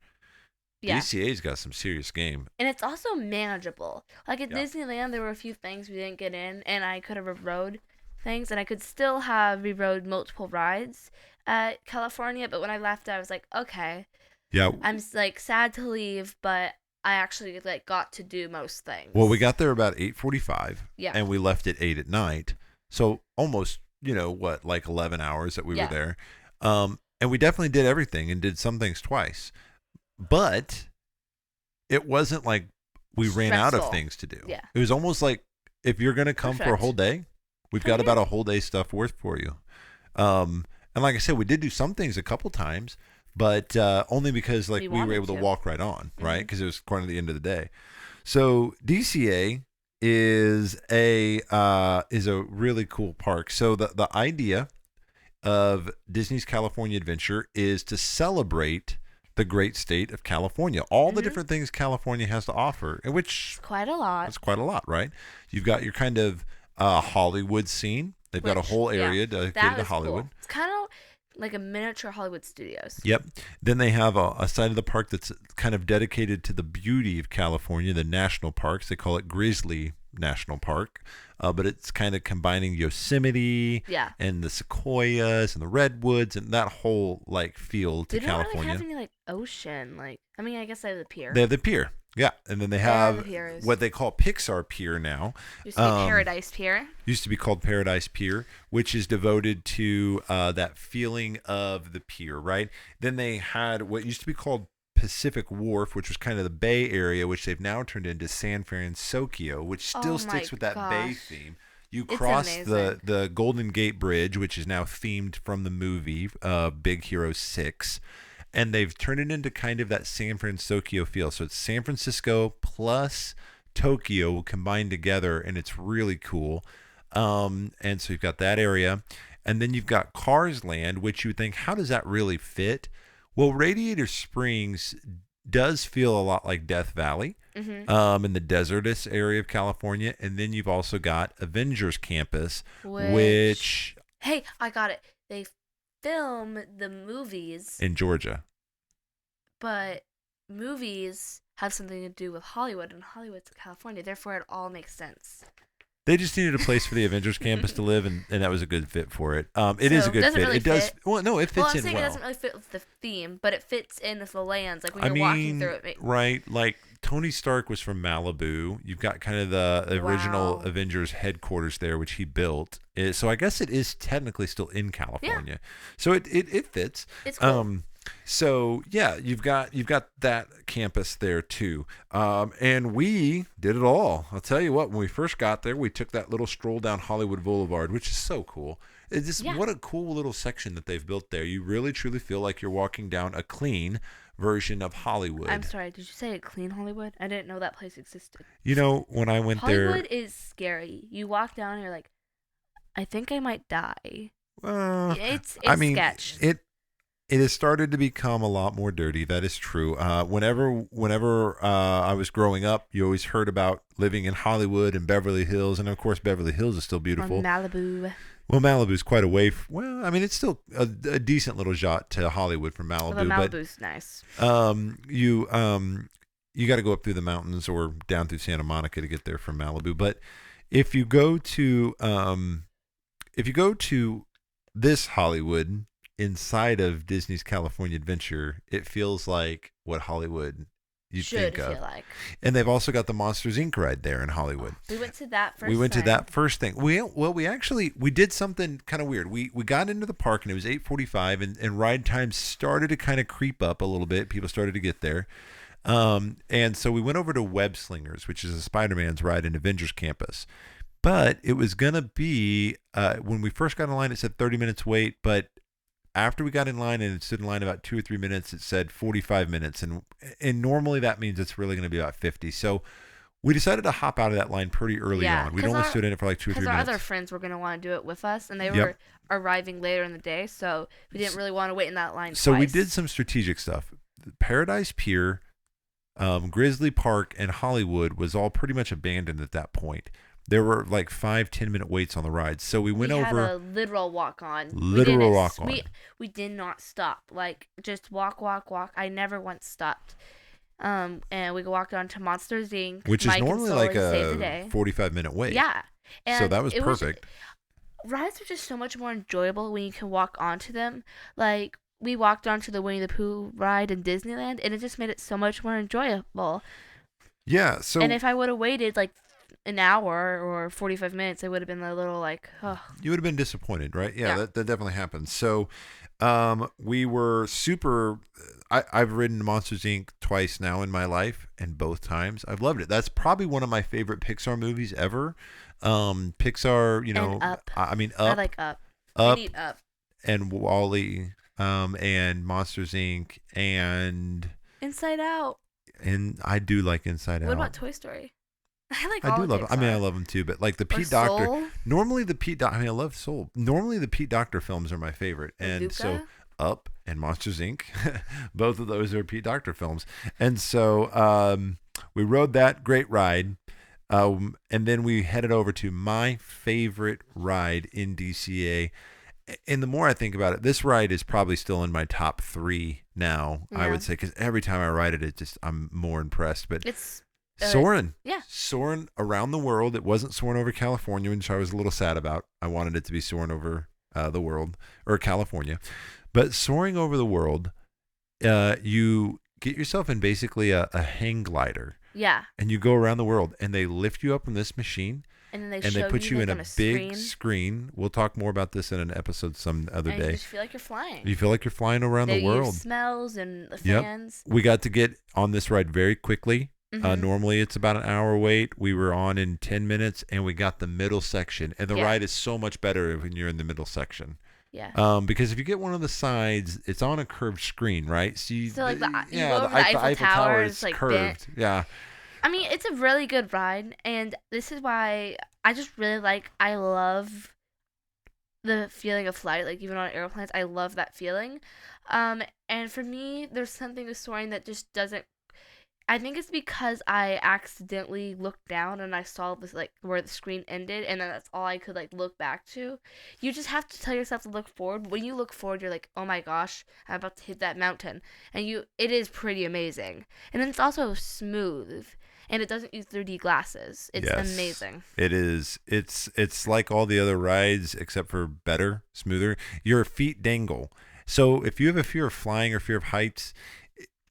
DCA's got some serious game. And it's also manageable. Like at Disneyland, there were a few things we didn't get in, and I could have rode things, and I could still have rode multiple rides at California. But when I left, I was like, okay. Yeah. I'm like sad to leave, but I actually got to do most things. Well, we got there about 8:45. Yeah. And we left at 8 at night. So almost, 11 hours that we were there. And we definitely did everything and did some things twice. But it wasn't like we ran out of things to do. Yeah. It was almost like if you're going to come for a whole day, we've got about a whole day stuff worth for you. And like I said, we did do some things a couple times, but only because we were able to walk right on, right? Because it was quite at the end of the day. So DCA is a really cool park. So the idea of Disney's California Adventure is to celebrate the great state of California, all the different things California has to offer, and which It's quite a lot. it's quite a lot, right? You've got your kind of Hollywood scene. They've got a whole area dedicated to Hollywood. Cool. It's kind of like a miniature Hollywood Studios. Yep. Then they have a side of the park that's kind of dedicated to the beauty of California, the national parks. They call it Grizzly National Park, but it's kind of combining Yosemite and the sequoias and the redwoods and that whole like feel to California. They don't really have any like ocean. Like, I mean, I guess they have the pier. They have the pier. Yeah, and then they have what they call Pixar Pier now. Used to be Paradise Pier. Used to be called Paradise Pier, which is devoted to that feeling of the pier, right? Then they had what used to be called Pacific Wharf, which was kind of the Bay Area, which they've now turned into San Francisco, which still sticks with that Bay theme. You cross the Golden Gate Bridge, which is now themed from the movie Big Hero 6. And they've turned it into kind of that San Francisco feel. So it's San Francisco plus Tokyo combined together, and it's really cool. And so you've got that area. And then you've got Cars Land, which you would think, how does that really fit? Well, Radiator Springs does feel a lot like Death Valley in the desertous area of California. And then you've also got Avengers Campus, which... Hey, I got it. They film the movies in Georgia, but movies have something to do with Hollywood, and Hollywood's California. Therefore, it all makes sense. They just needed a place for the Avengers Campus to live, and that was a good fit for it. It is a good fit. Really it does. Well, no, it fits in well. I'm saying it doesn't really fit with the theme, but it fits in with the lands. Like when you're walking through it. Right. Like Tony Stark was from Malibu. You've got kind of the original Avengers headquarters there, which he built. So I guess it is technically still in California. Yeah. So it fits. It's cool. So yeah, you've got that campus there too, and we did it all. I'll tell you what, when we first got there, we took that little stroll down Hollywood Boulevard, which is so cool. It's just what a cool little section that they've built there. You really truly feel like you're walking down a clean version of Hollywood. I'm sorry, did you say a clean Hollywood? I didn't know that place existed. You know, when I went there, Hollywood is scary. You walk down and you're like, I think I might die. It's sketch. It has started to become a lot more dirty. That is true. Whenever I was growing up, you always heard about living in Hollywood and Beverly Hills, and of course, Beverly Hills is still beautiful. Or Malibu. Well, Malibu's quite away. Well, I mean, it's still a decent little jaunt to Hollywood from Malibu. Well, Malibu's nice. You got to go up through the mountains or down through Santa Monica to get there from Malibu. But if you go to this Hollywood inside of Disney's California Adventure, it feels like what Hollywood you'd think of. Feel like. And they've also got the Monsters Inc. ride there in Hollywood. We went to that first. To that first thing. We did something kind of weird. We got into the park and it was 8:45 and ride times started to kind of creep up a little bit. People started to get there. And so we went over to Web Slingers, which is a Spider-Man's ride in Avengers Campus. But it was going to be, when we first got in line, it said 30 minutes wait, but after we got in line and it stood in line about 2 or 3 minutes, it said 45 minutes. And normally that means it's really going to be about 50. So we decided to hop out of that line pretty early on. We'd only stood in it for like 2 or 3 minutes. Because our other friends were going to want to do it with us, and they were arriving later in the day. So we didn't really want to wait in that line So twice. we did some strategic stuff. Paradise Pier, Grizzly Park, and Hollywood was all pretty much abandoned at that point. There were like 5-10 minute waits on the rides. So we went over. We had a literal walk on. We did not stop. Like, just walk. I never once stopped. And we walked on to Monsters Inc. Which is normally like a 45 minute wait. Yeah. And so that was perfect. Rides are just so much more enjoyable when you can walk onto them. Like, we walked onto the Winnie the Pooh ride in Disneyland, and it just made it so much more enjoyable. Yeah. And if I would have waited like an hour or 45 minutes, I would have been a little like, oh. You would have been disappointed, right? Yeah. That definitely happened. So we were super. I've ridden Monsters Inc. twice now in my life, and both times I've loved it. That's probably one of my favorite Pixar movies ever. Pixar, you know, and Up. I mean, I like Up. Up. I need Up. And WALL-E, and Monsters Inc. and Inside Out. And I do like Inside Out. What about Toy Story? I like I all do of love. I mean, I Pixar. love them too. But like the Or Pete Doctor. Soul, Normally the Pete. I mean, I love Soul. Normally the Pete Doctor films are my favorite, or and so Luca. Up and Monsters Inc. Both of those are Pete Doctor films, and so we rode that great ride. And then we headed over to my favorite ride in DCA. And the more I think about it, this ride is probably still in my top 3 now, I Yeah. would say, because every time I ride it, I'm more impressed. But It's soaring, yeah. soaring around the world. It wasn't soaring over California, which I was a little sad about. I wanted it to be soaring over the world or California. But soaring over the world, you get yourself in basically a hang glider. Yeah. And you go around the world, and they lift you up in this machine, And then they and they show put you like in a on big screen, screen. We'll talk more about this in an episode some other and you day. just feel like you're flying. You feel like you're flying around They the world. use smells and the Yep. fans. We got to get on this ride very quickly. Mhm. Normally it's about an hour wait. We were on in 10 minutes, and we got the middle section. And the Yeah. ride is so much better when you're in the middle section. Yeah. Because if you get one of the sides, it's on a curved screen, right? So, you So, like, you go yeah, over the Eiffel Tower, is it's, like, curved. bent. Yeah. I mean, it's a really good ride, and this is why I just really I love the feeling of flight. Like, even on airplanes, I love that feeling. And for me, there's something with soaring that just doesn't. I think it's because I accidentally looked down and I saw this where the screen ended, and then that's all I could look back to. You just have to tell yourself to look forward. When you look forward, you're like, oh my gosh, I'm about to hit that mountain, and it is pretty amazing. And then it's also smooth, and it doesn't use 3D glasses. It's Yes, amazing. it is. It's like all the other rides except for better, smoother. Your feet dangle. So if you have a fear of flying or fear of heights,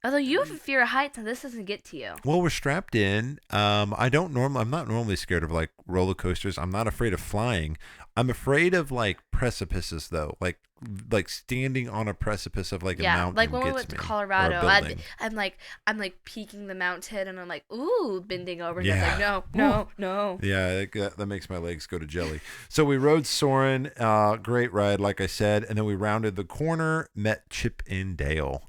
Although you have a fear of heights, and this doesn't get to you. well, we're strapped in. I'm not normally scared of roller coasters. I'm not afraid of flying. I'm afraid of precipices though. Like standing on a precipice of a mountain. Like when we gets went to me, or a Colorado, building. I'm peeking the mountain, and I'm like, ooh, bending over. And Yeah. I'm like, no. Yeah, that makes my legs go to jelly. So we rode Soarin', great ride, like I said, and then we rounded the corner, met Chip and Dale.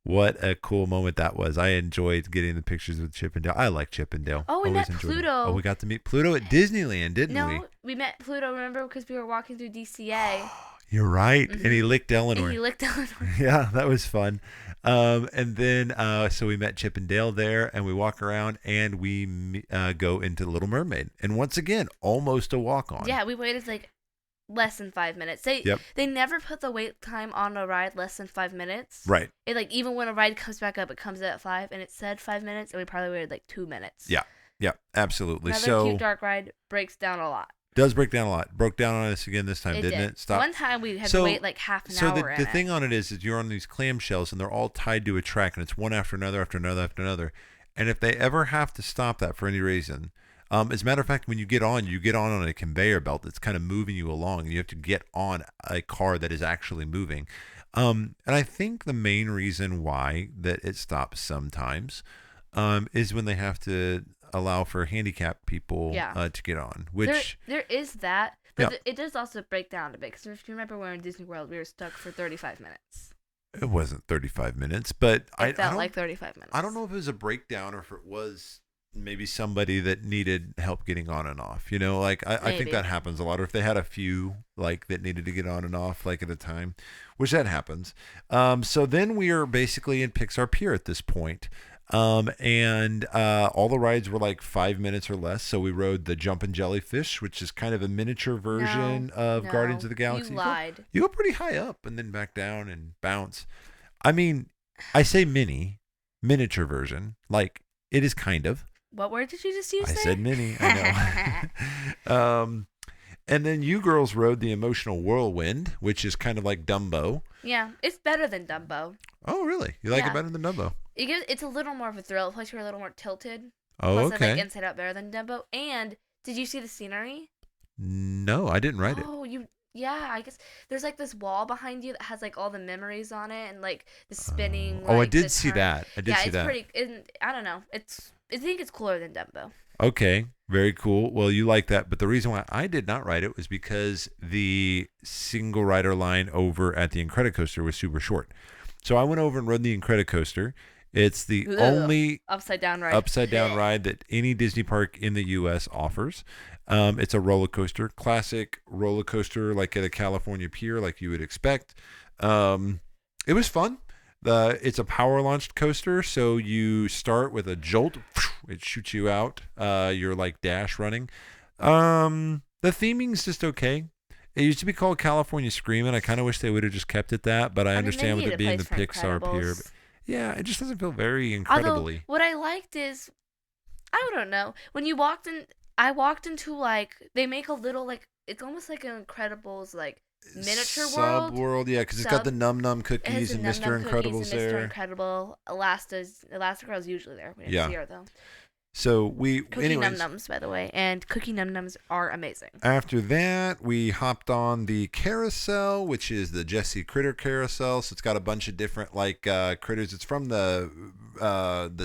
What a cool moment that was. I enjoyed getting the pictures with Chip and Dale. I like Chip and Dale. Oh, we Always met enjoyed it. Pluto. Oh, we got to meet Pluto at Disneyland, didn't we? No, we met Pluto, remember, because we were walking through DCA. You're right. And he licked Eleanor. And he licked Eleanor. Yeah, that was fun. And then, so we met Chip and Dale there, and we walk around, and we go into Little Mermaid. And once again, almost a walk on. Yeah, we waited less than 5 minutes. They never put the wait time on a ride less than 5 minutes. Right. It even when a ride comes back up, it comes at 5, and it said 5 minutes, and we probably waited 2 minutes. Yeah, absolutely. Another cute dark ride breaks down a lot. Does break down a lot. Broke down on us again this time, didn't it? Stop. One time we had to wait half an hour. So the thing on it is you're on these clamshells, and they're all tied to a track, and it's one after another after another after another. And if they ever have to stop that for any reason, as a matter of fact, when you get on a conveyor belt that's kind of moving you along, and you have to get on a car that is actually moving. And I think the main reason why that it stops sometimes is when they have to allow for handicapped people to get on, which there is that, but Yeah. it does also break down a bit, because if you remember, when we were in Disney World, we were stuck for 35 minutes. it wasn't 35 minutes, but It felt like 35 minutes. I don't know if it was a breakdown or if it was maybe somebody that needed help getting on and off. I think Maybe. that happens a lot. Or if they had a few that needed to get on and off at a time, which that happens. So then we are basically in Pixar Pier at this point. And all the rides were 5 minutes or less. So we rode the Jumpin' Jellyfish, which is kind of a miniature version of No, Guardians of the Galaxy. You lied. You go pretty high up and then back down and bounce. I mean, I say miniature version. It is kind of. What word did you just use I there? said mini. I know. And then you girls rode the Emotional Whirlwind, which is kind of like Dumbo. Yeah, it's better than Dumbo. Oh, really? You like Yeah. it better than Dumbo? It's a little more of a thrill. Plus, you're a little more tilted. Oh, Plus, okay. it's Inside Out better than Dumbo. And did you see the scenery? No, I didn't write it. Oh, yeah, I guess there's this wall behind you that has all the memories on it, and the spinning. I the did see turn. that. I did see it's that. pretty. I don't know. I think it's cooler than Dumbo. Okay, very cool. Well, you like that, but the reason why I did not write it was because the single rider line over at the Incredicoaster was super short. So I went over and rode the Incredicoaster, It's the Ugh. only Upside down ride. upside down ride that any Disney park in the U.S. offers. It's a roller coaster, classic roller coaster, like at a California pier, like you would expect. It was fun. It's a power launched coaster, so you start with a jolt. It shoots you out. You're like dash running. The theming's just okay. It used to be called California Screamin'. I kind of wish they would have just kept it that, but I understand with it being the Pixar pier. But yeah, it just doesn't feel very incredibly. Although, what I liked is, I don't know, when you walked in, I walked into, like, they make a little, like, it's almost like an Incredibles, like, miniature world. Sub-world, yeah, because it's got the Num Num It has cookies the and Num Mr. Num cookies Incredible's and Mr. there. Incredible. Elastigirl's usually there. We didn't see her, though. So Cookie Num Nums, by the way, and Cookie Num Nums are amazing. After that, we hopped on the carousel, which is the Jessie Critter carousel. So it's got a bunch of different critters. It's from the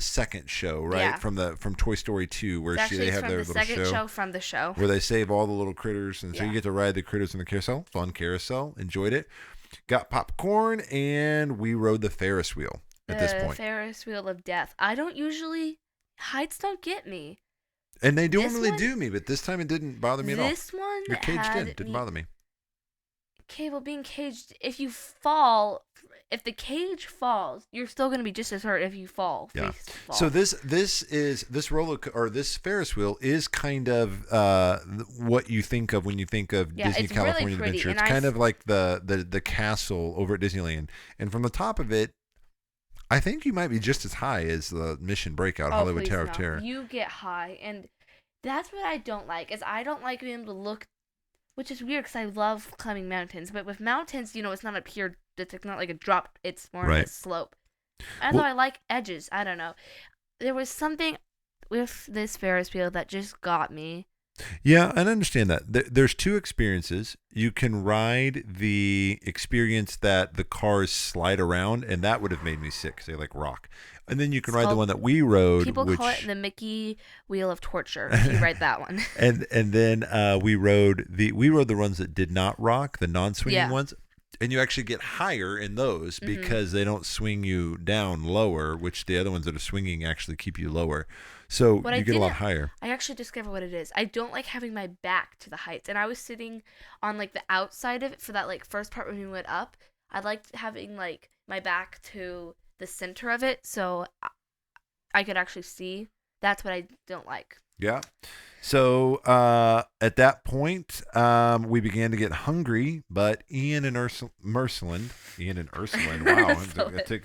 second show, right? Yeah. From Toy Story 2, where they have their little show from the show where they save all the little critters, and so you get to ride the critters in the carousel. Fun carousel, enjoyed it. Got popcorn, and we rode the Ferris wheel at this point. Ferris wheel of death. I don't usually. Heights don't get me. And they don't really do me, but this time it didn't bother me at all. This one Your cage didn't bother me. Okay, well, being caged, if the cage falls, you're still going to be just as hurt if you fall. Yeah. So this Ferris wheel is kind of what you think of when you think of Disney California really Adventure. It's kind of like the castle over at Disneyland, and from the top of it, I think you might be just as high as the Mission Breakout Hollywood Tower of Terror. You get high, and that's what I don't like. Is I don't like being able to look, which is weird because I love climbing mountains. But with mountains, it's not a pure. It's not like a drop. It's more of a slope. Although I like edges. I don't know. There was something with this Ferris wheel that just got me. Yeah, I understand that. There's two experiences. You can ride the experience that the cars slide around, and that would have made me sick because they like rock. And then you can ride the one that we rode. People call it the Mickey Wheel of Torture. If you ride that one. and then we rode the ones that did not rock, the non-swinging ones. And you actually get higher in those because they don't swing you down lower, which the other ones that are swinging actually keep you lower. So you get a lot higher. I actually discovered what it is. I don't like having my back to the heights. And I was sitting on like the outside of it for that like first part when we went up. I liked having like my back to the center of it so I could actually see. That's what I don't like. Yeah. So at that point, we began to get hungry, but Ian and Ursuline, wow, I'm gonna take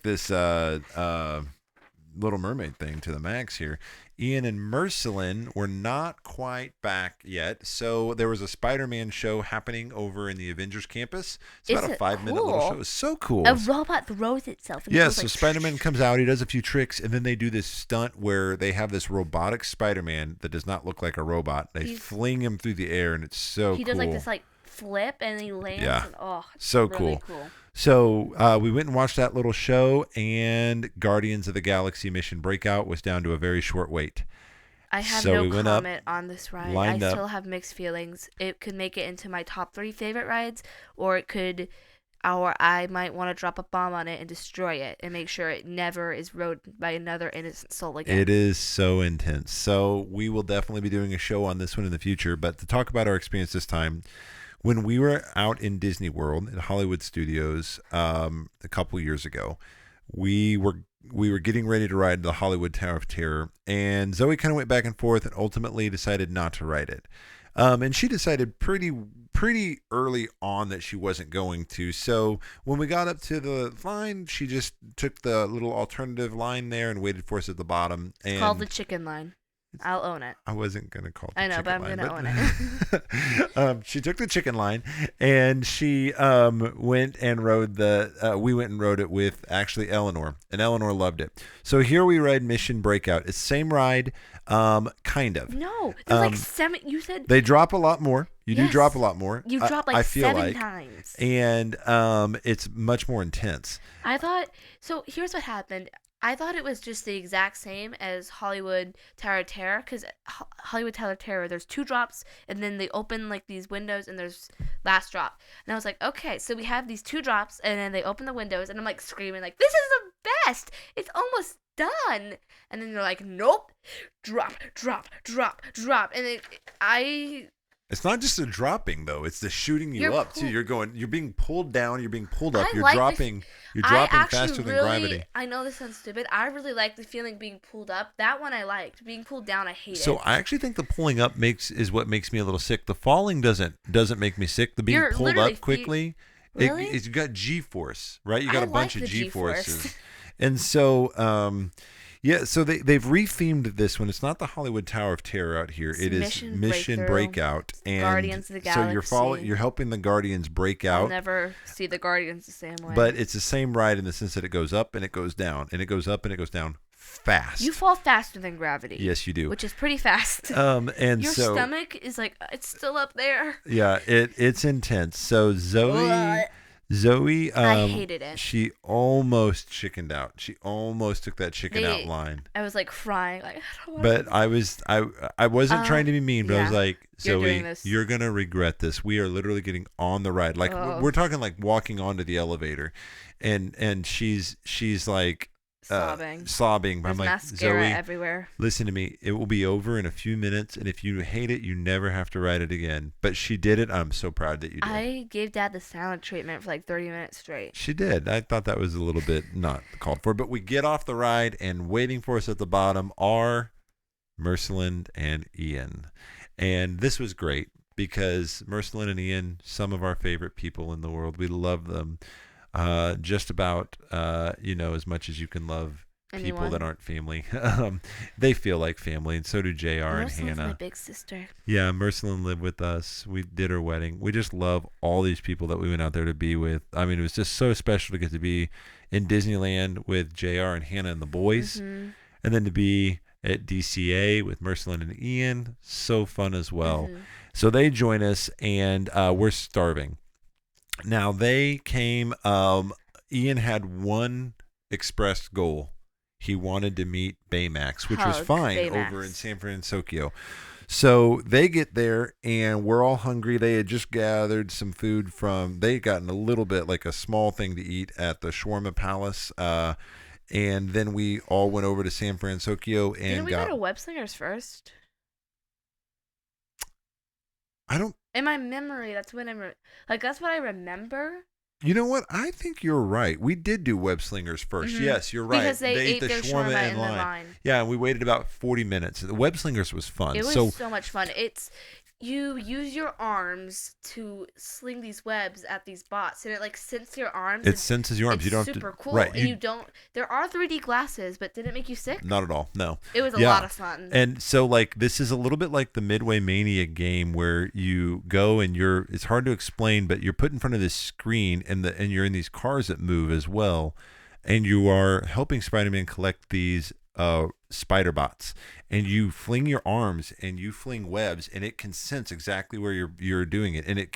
this Little Mermaid thing to the max here. Ian and Mercelin were not quite back yet, so there was a Spider-Man show happening over in the Avengers campus. It's about a 5-minute little show. It's so cool. A robot throws itself. And so Spider-Man comes out, he does a few tricks, and then they do this stunt where they have this robotic Spider-Man that does not look like a robot. They fling him through the air, and it's so cool. He does like this like flip, and he lands. Yeah, and, so really cool. So we went and watched that little show, and Guardians of the Galaxy Mission Breakout was down to a very short wait. I have no comment on this ride. I still have mixed feelings. It could make it into my top 3 favorite rides, or I might want to drop a bomb on it and destroy it and make sure it never is rode by another innocent soul again. It is so intense. So we will definitely be doing a show on this one in the future. But to talk about our experience this time, when we were out in Disney World at Hollywood Studios a couple years ago, we were getting ready to ride the Hollywood Tower of Terror, and Zoe kind of went back and forth and ultimately decided not to ride it. And she decided pretty early on that she wasn't going to. So when we got up to the line, she just took the little alternative line there and waited for us at the bottom. It's called the chicken line. I'll own it. I wasn't going to call it the chicken line. I know, but I'm going to own it. She took the chicken line, and she went and rode we went and rode it with actually Eleanor, and Eleanor loved it. So here we ride Mission Breakout. It's the same ride, kind of. No, there's like 7, you said. They drop a lot more. You do drop a lot more. You drop like 7 times. And it's much more intense. So here's what happened. I thought it was just the exact same as Hollywood Tower of Terror, because Hollywood Tower of Terror, there's 2 drops, and then they open like these windows, and there's last drop. And I was like, okay, so we have these 2 drops, and then they open the windows, and I'm like screaming like, this is the fast. It's almost done. And then they're like, nope, drop, drop, drop, drop. And it's not just the dropping though; it's the shooting you up too. You're being pulled down. You're being pulled up. You're dropping. You're dropping faster than gravity. I know this sounds stupid. I really like the feeling being pulled up. That one I liked. Being pulled down, I hate it. So I actually think the pulling up is what makes me a little sick. The falling doesn't make me sick. The being pulled up quickly, really? It's got G-force, right? You got a bunch of G-forces, and so. Yeah, so they've rethemed this one. It's not the Hollywood Tower of Terror out here. It is Mission Breakout, and Guardians of the Galaxy. So you're helping the Guardians break out. I'll never see the Guardians the same way. But it's the same ride in the sense that it goes up and it goes down, and it goes up and it goes down fast. You fall faster than gravity. Yes, you do. Which is pretty fast. And your stomach is like, it's still up there. Yeah, it's intense. So Zoe, I hated it. She almost chickened out. She almost took that chicken out line. I was like crying, like I don't want But I wasn't trying to be mean, but I was like, Zoe, you're gonna regret this. We are literally getting on the ride. Like we're talking like walking onto the elevator, and she's like sobbing. There's I'm like, mascara Zoe, everywhere. Listen to me. It will be over in a few minutes, and if you hate it, you never have to ride it again. But she did it. I'm so proud that you did. I gave Dad the silent treatment for like 30 minutes straight. She did. I thought that was a little bit not called for. But we get off the ride, and waiting for us at the bottom are Merceland and Ian. And this was great because Merceland and Ian, some of our favorite people in the world. We love them. Just about, as much as you can love people that aren't family. They feel like family, and so do JR and Hannah. My big sister. Yeah, Merceland lived with us. We did her wedding. We just love all these people that we went out there to be with. I mean, it was just so special to get to be in Disneyland with JR and Hannah and the boys, and then to be at DCA with Merceland and Ian. So fun as well. So they join us, and we're starving. Now they came, Ian had one expressed goal. He wanted to meet Baymax, which was fine over in San Francisco. So they get there and we're all hungry. They had just gathered some food they had gotten a little bit, like a small thing to eat at the Shawarma Palace. And then we all went over to San Francisco and Didn't we go to Web Slingers first? In my memory, that's when that's what I remember. You know what? I think you're right. We did do Web Slingers first. Yes, you're right. Because they ate the shawarma in line. Yeah, and we waited about 40 minutes. The Web Slingers was fun. It was so much fun. You use your arms to sling these webs at these bots, and it senses your arms. It senses your arms. It's super cool. Right. And you don't. There are 3D glasses, but did it make you sick? Not at all. No. It was a lot of fun. And so, this is a little bit like the Midway Mania game, where you go and it's hard to explain, but you're put in front of this screen, and you're in these cars that move as well, and you are helping Spider-Man collect these spider bots, and you fling your arms and you fling webs, and it can sense exactly where you're doing it, and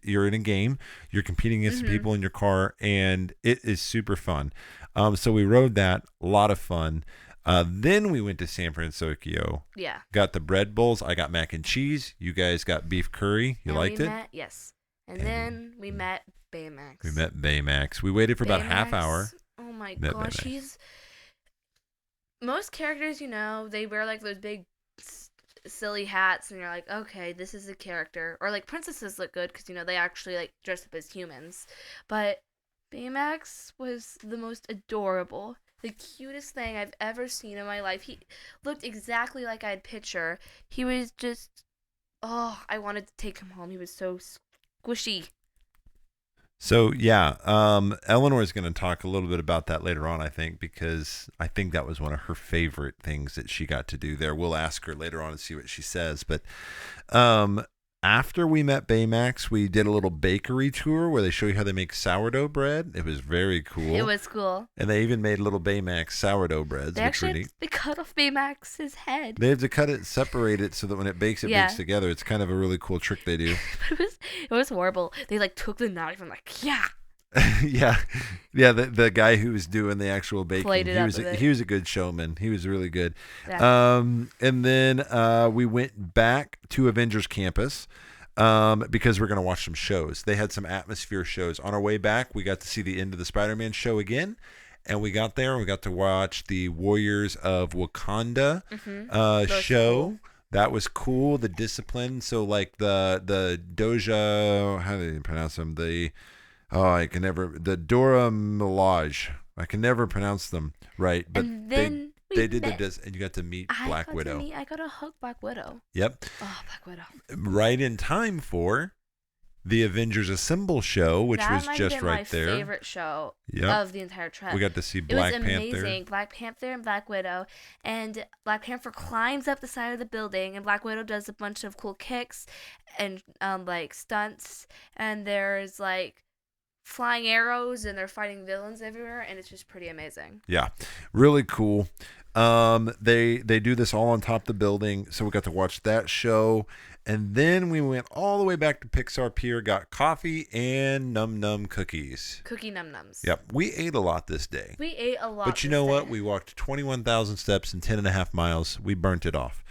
you're in a game, you're competing against the people in your car, and it is super fun. So we rode that, a lot of fun. Then we went to San Francisco. Yeah. Got the bread bowls. I got mac and cheese. You guys got beef curry. You liked it? Yes. And then we met Baymax. We waited for about a half hour. Oh my gosh, most characters, they wear those big silly hats, and you're like, okay, this is a character. Or princesses look good because they actually dress up as humans. But Baymax was the most adorable, the cutest thing I've ever seen in my life. He looked exactly like I'd picture. He was just, I wanted to take him home. He was so squishy. So, yeah, Eleanor is going to talk a little bit about that later on, I think, because I think that was one of her favorite things that she got to do there. We'll ask her later on and see what she says. But after we met Baymax, we did a little bakery tour where they show you how they make sourdough bread. It was very cool. It was cool. And they even made little Baymax sourdough breads. They cut off Baymax's head. They have to cut it, separate it, so that when it bakes together. It's kind of a really cool trick they do. It was horrible. They took the knife and yeah. yeah. The guy who was doing the actual baking, he was a good showman. He was really good. Yeah. And then we went back to Avengers Campus because we're going to watch some shows. They had some atmosphere shows. On our way back, we got to see the end of the Spider-Man show again. and we got there and we got to watch the Warriors of Wakanda show. Cool. That was cool. The discipline. So like the Doja, how do you pronounce them? The Dora Milaje. I can never pronounce them right, but and then they did and you got to meet Black Widow. I got to hug Black Widow. Yep. Oh, Black Widow. Right in time for the Avengers Assemble show, which was just right there. That my favorite show of the entire trip. We got to see Black Panther. It was amazing. Black Panther and Black Widow. And Black Panther climbs up the side of the building, and Black Widow does a bunch of cool kicks and like stunts. And there's like flying arrows, and they're fighting villains everywhere, and it's just pretty amazing. Yeah, really cool. They do this all on top of the building, so we got to watch that show. And then we went all the way back to Pixar Pier, got coffee and Num Num cookies. Cookie Num Nums. Yep. We ate a lot this day. We ate a lot. But you know what? We walked 21,000 steps in 10.5 miles. We burnt it off.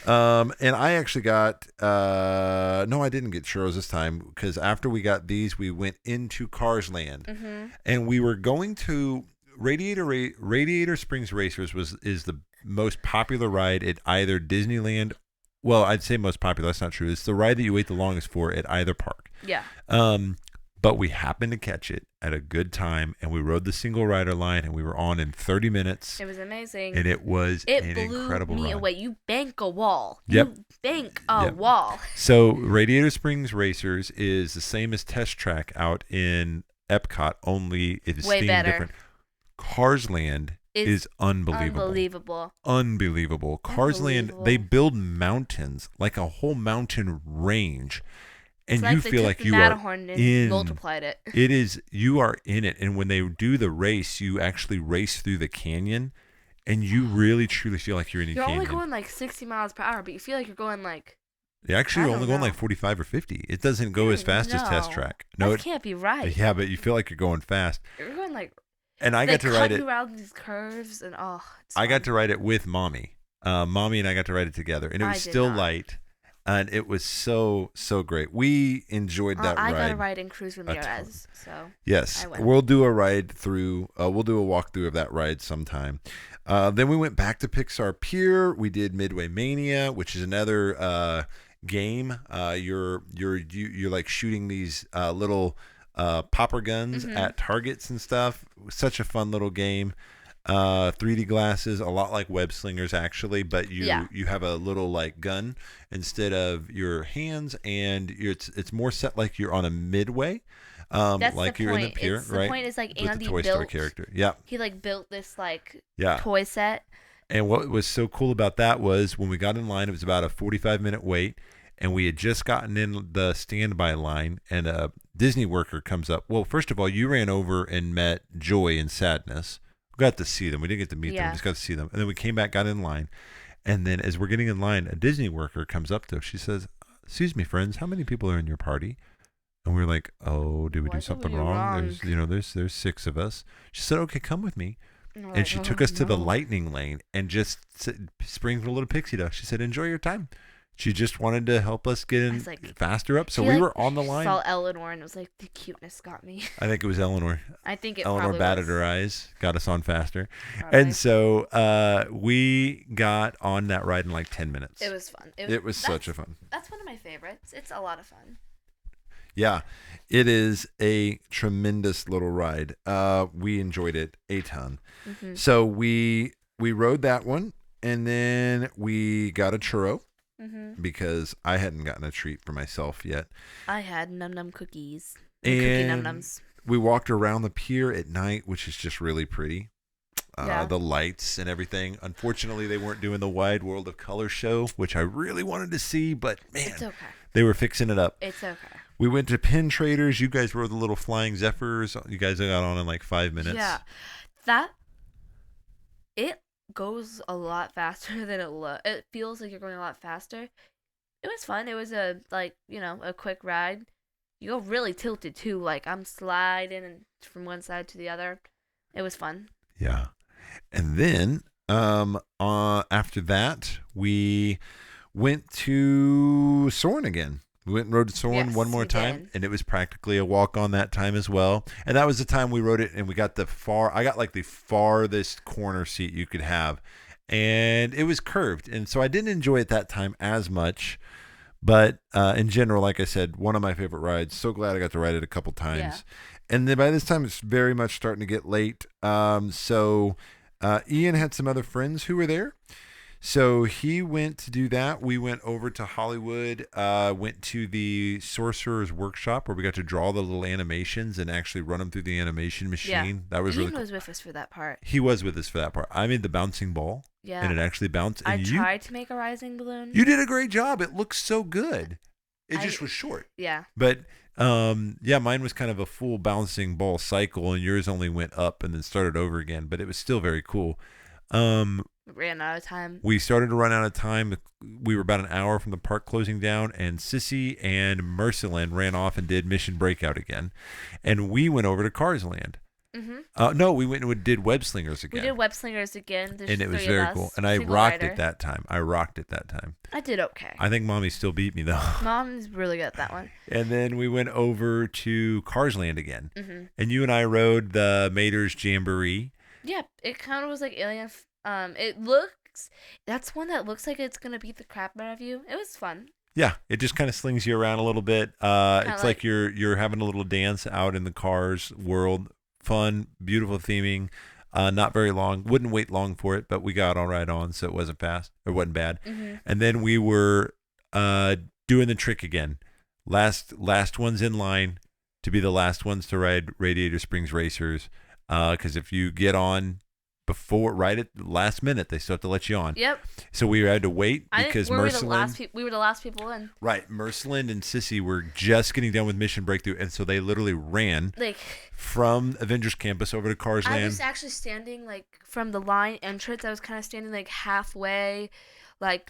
And I actually got, no, I didn't get churros this time, because after we got these, we went into Cars Land. And we were going to Radiator Springs Racers is the most popular ride at either Disneyland. Well, I'd say most popular. That's not true. It's the ride that you wait the longest for at either park. Yeah. But we happened to catch it at a good time, and we rode the single rider line, and we were on in 30 minutes. It was amazing. And it was an incredible ride. It blew me away. You bank a wall. Yep. You bank a wall. So Radiator Springs Racers is the same as Test Track out in Epcot, only it's way themed better. Different. Cars Land is unbelievable. Unbelievable. Cars Land, they build mountains, like a whole mountain range. And it's you like feel like you are and multiplied it. It is, you are in it. And when they do the race, you actually race through the canyon, and you really truly feel like you're in a canyon. You're only going like 60 miles per hour, but you feel like you're going like... You're actually only going like 45 or 50. It doesn't go as fast as Test Track. No, that can't be right. Yeah, but you feel like you're going fast. You're going like... And I got to ride it. They cut you around these curves, and I got to ride it with Mommy. Mommy and I got to ride it together, and it was still light, and it was so great. We enjoyed that ride. I got to ride in Cruz Ramirez, so yes, we'll do a ride through. We'll do a walkthrough of that ride sometime. Then we went back to Pixar Pier. We did Midway Mania, which is another game. You're like shooting these little popper guns at targets and stuff. Such a fun little game. 3D glasses, a lot like web slingers actually, but you have a little like gun instead of your hands, and it's more set like you're on a midway. That's like the you're point. in the pier, it's right? The point is like with Andy the Toy Story character. Yeah. He like built this like Yeah. toy set. And what was so cool about that was when we got in line, it was about a 45-minute wait, and we had just gotten in the standby line, and a Disney worker comes up. Well, first of all, you ran over and met Joy and Sadness. We got to see them. We didn't get to meet them. We just got to see them. And then we came back, got in line. And then as we're getting in line, a Disney worker comes up to us. She says, "Excuse me, friends, how many people are in your party?" And we were like, "Oh, did we do something wrong? There's 6 of us." She said, "Okay, come with me." And she took us to the lightning lane and just sprinkled a little pixie dust. She said, "Enjoy your time." She just wanted to help us get in faster up. So we were on the line. Saw Eleanor, and it was like, the cuteness got me. I think it was Eleanor. I think it Eleanor probably batted her eyes, got us on faster. Probably. And so we got on that ride in like 10 minutes. It was fun. It was such a fun. That's one of my favorites. It's a lot of fun. Yeah, it is a tremendous little ride. We enjoyed it a ton. Mm-hmm. So we rode that one, and then we got a churro. Mm-hmm. Because I hadn't gotten a treat for myself yet. I had Num Num cookies. And cookie Num Nums. We walked around the pier at night, which is just really pretty. The lights and everything. Unfortunately, they weren't doing the Wide World of Color show, which I really wanted to see, but man, it's okay. They were fixing it up. It's okay. We went to Pin Traders. You guys rode the little Flying Zephyrs. You guys got on in like 5 minutes. Yeah. It goes a lot faster than it looks. It feels like you're going a lot faster. It was fun. It was a quick ride. You go really tilted too. Like I'm sliding from one side to the other. It was fun. Yeah. And then after that, we went to Soarin' again. We went and rode Soarin' Yes, one more we time, did. and it was practically a walk on that time as well. And that was the time we rode it, and we got I got like the farthest corner seat you could have, and it was curved, and so I didn't enjoy it that time as much. But in general, like I said, one of my favorite rides. So glad I got to ride it a couple times. And then by this time, it's very much starting to get late. So Ian had some other friends who were there. So he went to do that. We went over to Hollywood, went to the Sorcerer's Workshop where we got to draw the little animations and actually run them through the animation machine. That was Ian really cool. was with us for that part. He was with us for that part. I made the bouncing ball. Yeah. And it actually bounced. And I tried to make a rising balloon. You did a great job. It looks so good. It just was short. Yeah. But mine was kind of a full bouncing ball cycle, and yours only went up and then started over again. But it was still very cool. Ran out of time. We started to run out of time. We were about an hour from the park closing down, and Sissy and Mercyland ran off and did Mission Breakout again. And we went over to Cars Land. Mm-hmm. No, we went and did Web Slingers again. We did Web Slingers again. And it was very cool. And I rocked it that time. I did okay. I think Mommy still beat me, though. Mom's really good at that one. And then we went over to Cars Land again. Mm-hmm. And you and I rode the Mater's Jamboree. Yeah, it kind of was like Alien. That's one that looks like it's going to beat the crap out of you. It was fun. Yeah, it just kind of slings you around a little bit. It's like you're having a little dance out in the Cars world. Fun, beautiful theming. Not very long. Wouldn't wait long for it, but we got all right on, so it wasn't fast or wasn't bad. Mm-hmm. And then we were doing the trick again. Last ones in line to be the last ones to ride Radiator Springs Racers. Because if you get on right at the last minute, they still have to let you on. Yep. So we had to wait because we were the last people in. Right. Mercyland and Sissy were just getting done with Mission Breakthrough, and so they literally ran from Avengers Campus over to Cars Land. I was actually standing from the line entrance. I was kind of standing halfway,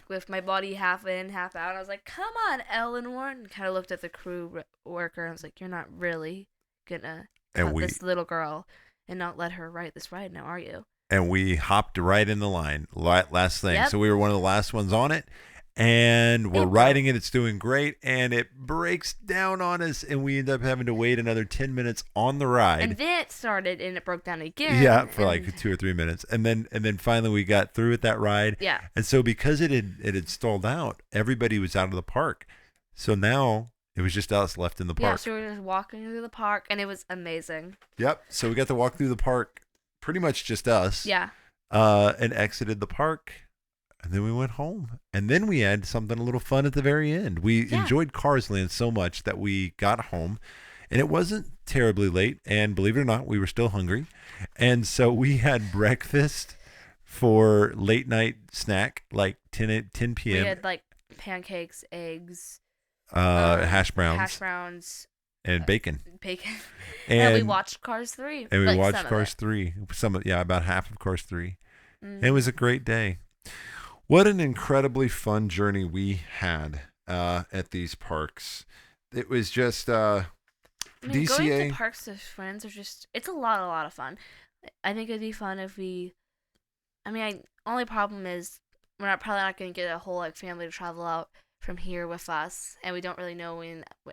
with my body half in, half out. I was like, "Come on, Eleanor!" And kind of looked at the crew worker. And I was like, "You're not really gonna cut this little girl and not let her ride this ride now, are you?" And we hopped right in the line, last thing. Yep. So we were one of the last ones on it, and we're riding it. It's doing great, and it breaks down on us, and we end up having to wait another 10 minutes on the ride. And then it started, and it broke down again. Yeah, for 2 or 3 minutes, and then finally we got through with that ride. Yeah. And so because it had stalled out, everybody was out of the park. So now it was just us left in the park. Yeah, so we were just walking through the park, and it was amazing. Yep. So we got to walk through the park. Pretty much just us. Yeah. And exited the park. And then we went home. And then we had something a little fun at the very end. We enjoyed Cars Land so much that we got home. And it wasn't terribly late. And believe it or not, we were still hungry. And so we had breakfast for late night snack, 10 p.m. We had pancakes, eggs. Hash browns. Hash browns. And bacon. And we watched Cars 3. And we watched Cars 3. About half of Cars 3. Mm-hmm. It was a great day. What an incredibly fun journey we had at these parks. It was just DCA. Going to parks with friends it's a lot of fun. I think it'd be fun if only problem is we're probably not going to get a whole family to travel out from here with us, and we don't really know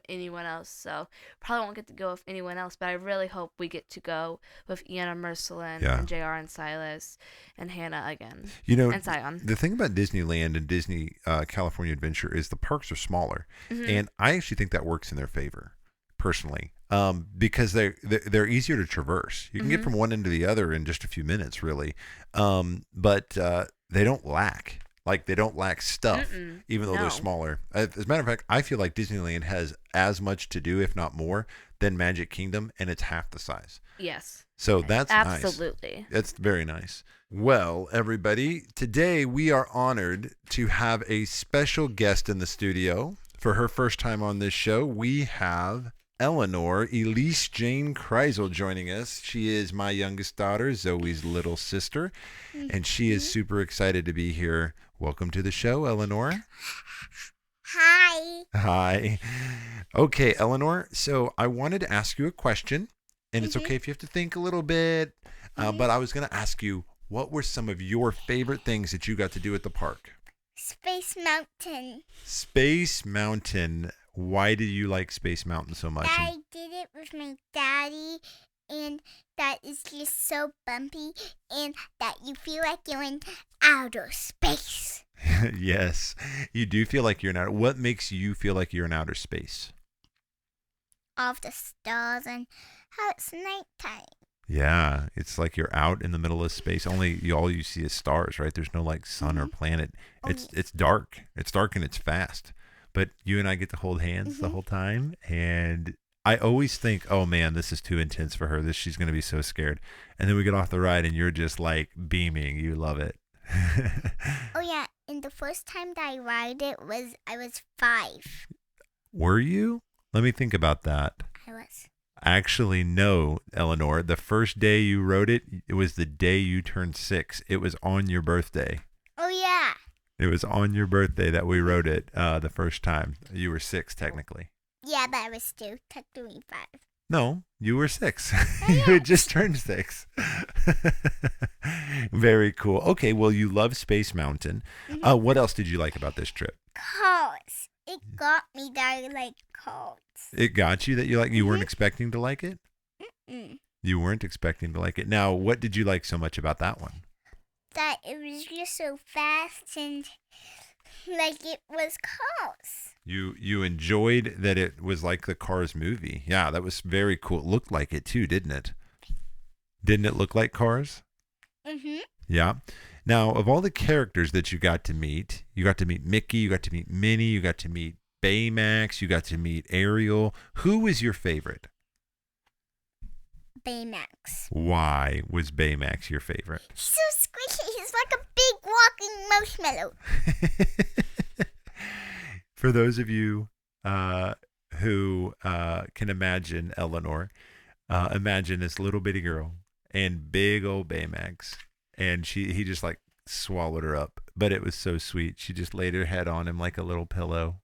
anyone else, so probably won't get to go with anyone else, but I really hope we get to go with Ian and Mercyland and JR and Silas and Hannah again. And Zion. The thing about Disneyland and Disney California Adventure is the parks are smaller, and I actually think that works in their favor, personally, because they're easier to traverse. You can get from one end to the other in just a few minutes, really, but they don't lack. They don't lack stuff, even though they're smaller. As a matter of fact, I feel like Disneyland has as much to do, if not more, than Magic Kingdom, and it's half the size. Yes. So that's absolutely nice. That's very nice. Well, everybody, today we are honored to have a special guest in the studio. For her first time on this show, we have Eleanor Elise Jane Kreisel joining us. She is my youngest daughter, Zoe's little sister, and she is super excited to be here. Welcome to the show, Eleanor. Hi. Hi. Okay, Eleanor, so I wanted to ask you a question, and it's okay if you have to think a little bit, but I was going to ask you, what were some of your favorite things that you got to do at the park? Space Mountain. Space Mountain. Why do you like Space Mountain so much? I did it with my daddy, and that is just so bumpy, and that you feel like you're in outer space. Yes, you do feel like you're in outer. What makes you feel like you're in outer space? All of the stars and how it's nighttime. Yeah, it's like you're out in the middle of space. Only all you see is stars, right? There's no like sun or planet. It's dark. It's dark and it's fast. But you and I get to hold hands the whole time, and I always think, oh man, this is too intense for her. She's going to be so scared. And then we get off the ride, and you're just like beaming. You love it. Oh yeah, and the first time that I ride it I was 5. Were you? Let me think about that. I was. Actually, no, Eleanor. The first day you rode it, it was the day you turned 6. It was on your birthday. Oh yeah. It was on your birthday that we rode it the first time. You were 6, technically. Yeah, but I was still technically 5. No, you were 6. Oh, You yeah. had just turned 6. Very cool. Okay, well, you love Space Mountain. What else did you like about this trip? Cars. It got me that I like cars. It got you that you like. You weren't expecting to like it? Mm. You weren't expecting to like it. Now, what did you like so much about that one? That it was just so fast and like it was cars. You enjoyed that it was like the Cars movie. Yeah, that was very cool. It looked like it too, didn't it? Didn't it look like Cars? Yeah. Now, of all the characters that you got to meet Mickey, you got to meet Minnie, you got to meet Baymax, you got to meet Ariel. Who was your favorite? Baymax. Why was Baymax your favorite? He's so squishy. He's like a big walking marshmallow. For those of you who can imagine Eleanor, imagine this little bitty girl and big old Baymax, and he just like swallowed her up, but it was so sweet. She just laid her head on him like a little pillow,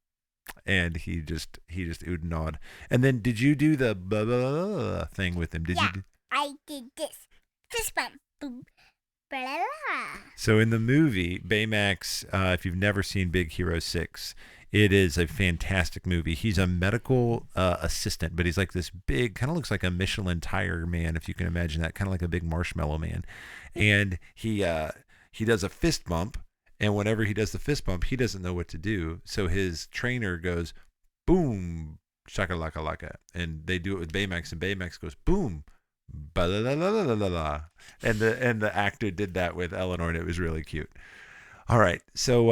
and he just oohed and awed. And then, did you do the blah, blah, blah thing with him? Did Yeah. you? I did this. This one. Boom. Blah, blah, blah. So in the movie Baymax, if you've never seen Big Hero 6, it is a fantastic movie. He's a medical assistant, but he's like this big, kind of looks like a Michelin tire man, if you can imagine that, kind of like a big marshmallow man. And he does a fist bump, and whenever he does the fist bump, he doesn't know what to do. So his trainer goes, boom, shaka-laka laka, and they do it with Baymax, and Baymax goes, boom, ba-la-la-la-la-la-la. And the actor did that with Eleanor, and it was really cute. All right, so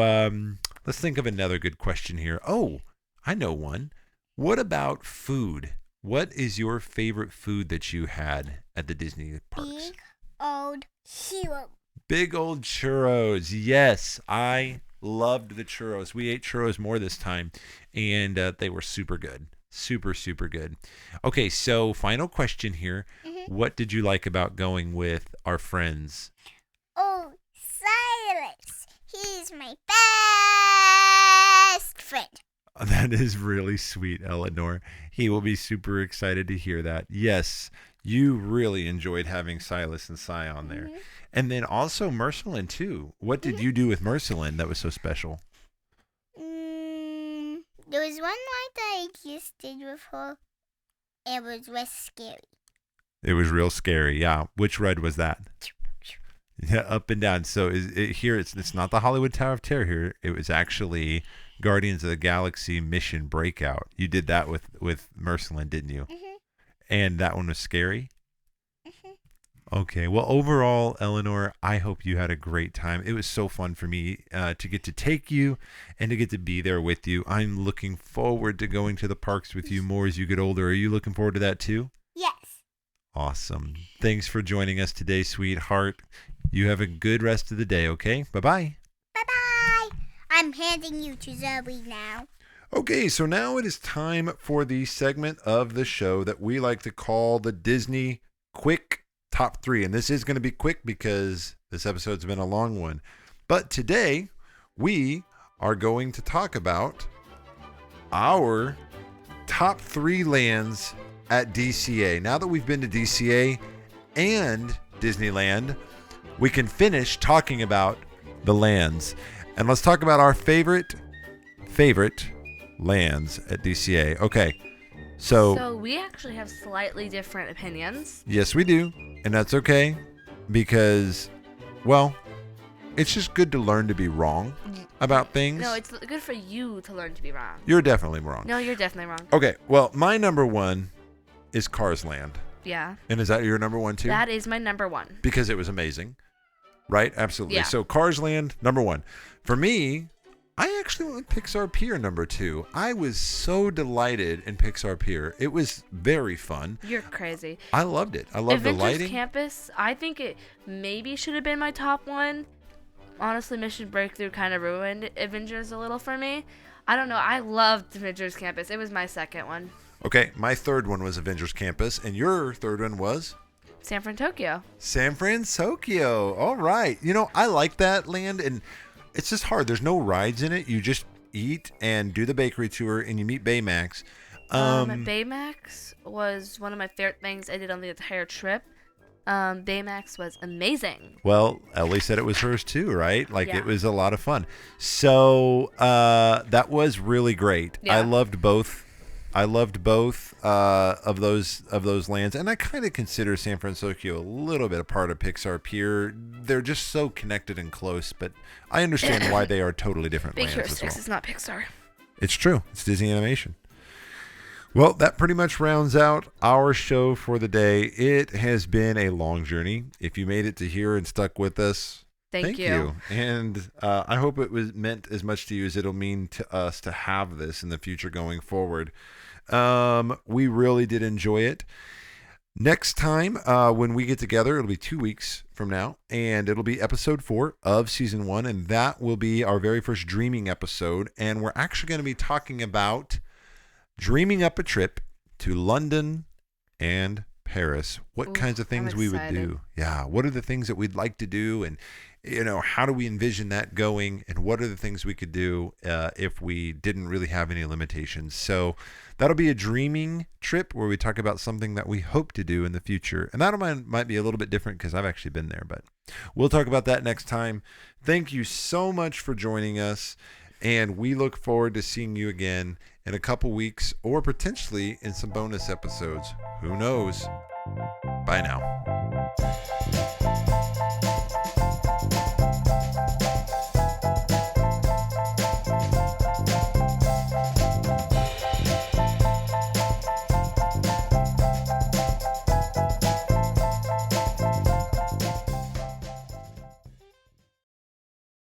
let's think of another good question here. Oh, I know one. What about food? What is your favorite food that you had at the Disney parks? Big old hero. Big old churros. Yes, I loved the churros. We ate churros more this time, and they were super good. Super, super good. Okay, so final question here. What did you like about going with our friends? Oh, Silas. He's my best friend. That is really sweet, Eleanor. He will be super excited to hear that. Yes, you really enjoyed having Silas and Cy on there. And then also Mercelin, too. What did you do with Mercelin that was so special? There was one ride that I just did with her. It was less scary. It was real scary, yeah. Which ride was that? Yeah, up and down. So here it's not the Hollywood Tower of Terror here. It was actually Guardians of the Galaxy Mission Breakout. You did that with Mercelin, didn't you? And that one was scary? Okay. Well, overall, Eleanor, I hope you had a great time. It was so fun for me to get to take you and to get to be there with you. I'm looking forward to going to the parks with you more as you get older. Are you looking forward to that too? Yes. Awesome. Thanks for joining us today, sweetheart. You have a good rest of the day, okay? Bye-bye. Bye-bye. I'm handing you to Zoe now. Okay, so now it is time for the segment of the show that we like to call the Disney Quick Top 3. And this is going to be quick because this episode's been a long one. But today, we are going to talk about our top 3 lands at DCA. Now that we've been to DCA and Disneyland, we can finish talking about the lands. And let's talk about our favorite lands at DCA. Okay. So we actually have slightly different opinions. yes, we do. And that's okay because, well, it's just good to learn to be wrong about things. No, it's good for you to learn to be wrong. You're definitely wrong. No, you're definitely wrong. Okay. Well, my number one is Cars Land. Yeah. And is that your number one too? That is my number one. Because it was amazing. Right? Absolutely. Yeah. So Cars Land, number one. For me, I actually went with Pixar Pier number two. I was so delighted in Pixar Pier. It was very fun. You're crazy. I loved it. I loved the Avengers lighting. Campus, I think it maybe should have been my top one. Honestly, Mission Breakthrough kind of ruined Avengers a little for me. I don't know. I loved Avengers Campus. It was my second one. Okay, my third one was Avengers Campus, and your third one was? San Francisco. San Francisco. All right. You know, I like that land, and it's just hard. There's no rides in it. You just eat and do the bakery tour, and you meet Baymax. Baymax was one of my favorite things I did on the entire trip. Baymax was amazing. Well, Ellie said it was hers too, right? Like Yeah. it was a lot of fun. So that was really great. Yeah. I loved both. Of those lands, and I kind of consider San Francisco a little bit a part of Pixar Pier. They're just so connected and close, but I understand why they are totally different Big lands Hero as 6 well. is not Pixar. It's true. It's Disney Animation. Well, that pretty much rounds out our show for the day. It has been a long journey. If you made it to here and stuck with us, Thank you. And I hope it was meant as much to you as it'll mean to us to have this in the future going forward. We really did enjoy it. Next time, when we get together, it'll be 2 weeks from now, and it'll be episode 4 of season 1, and that will be our very first dreaming episode. And we're actually going to be talking about dreaming up a trip to London and Paris. What kinds of things I'm we would excited. do? Yeah. What are the things that we'd like to do? And, how do we envision that going? And what are the things we could do if we didn't really have any limitations? So that'll be a dreaming trip where we talk about something that we hope to do in the future. And that might be a little bit different because I've actually been there, but we'll talk about that next time. Thank you so much for joining us. And we look forward to seeing you again in a couple weeks or potentially in some bonus episodes. Who knows? Bye now.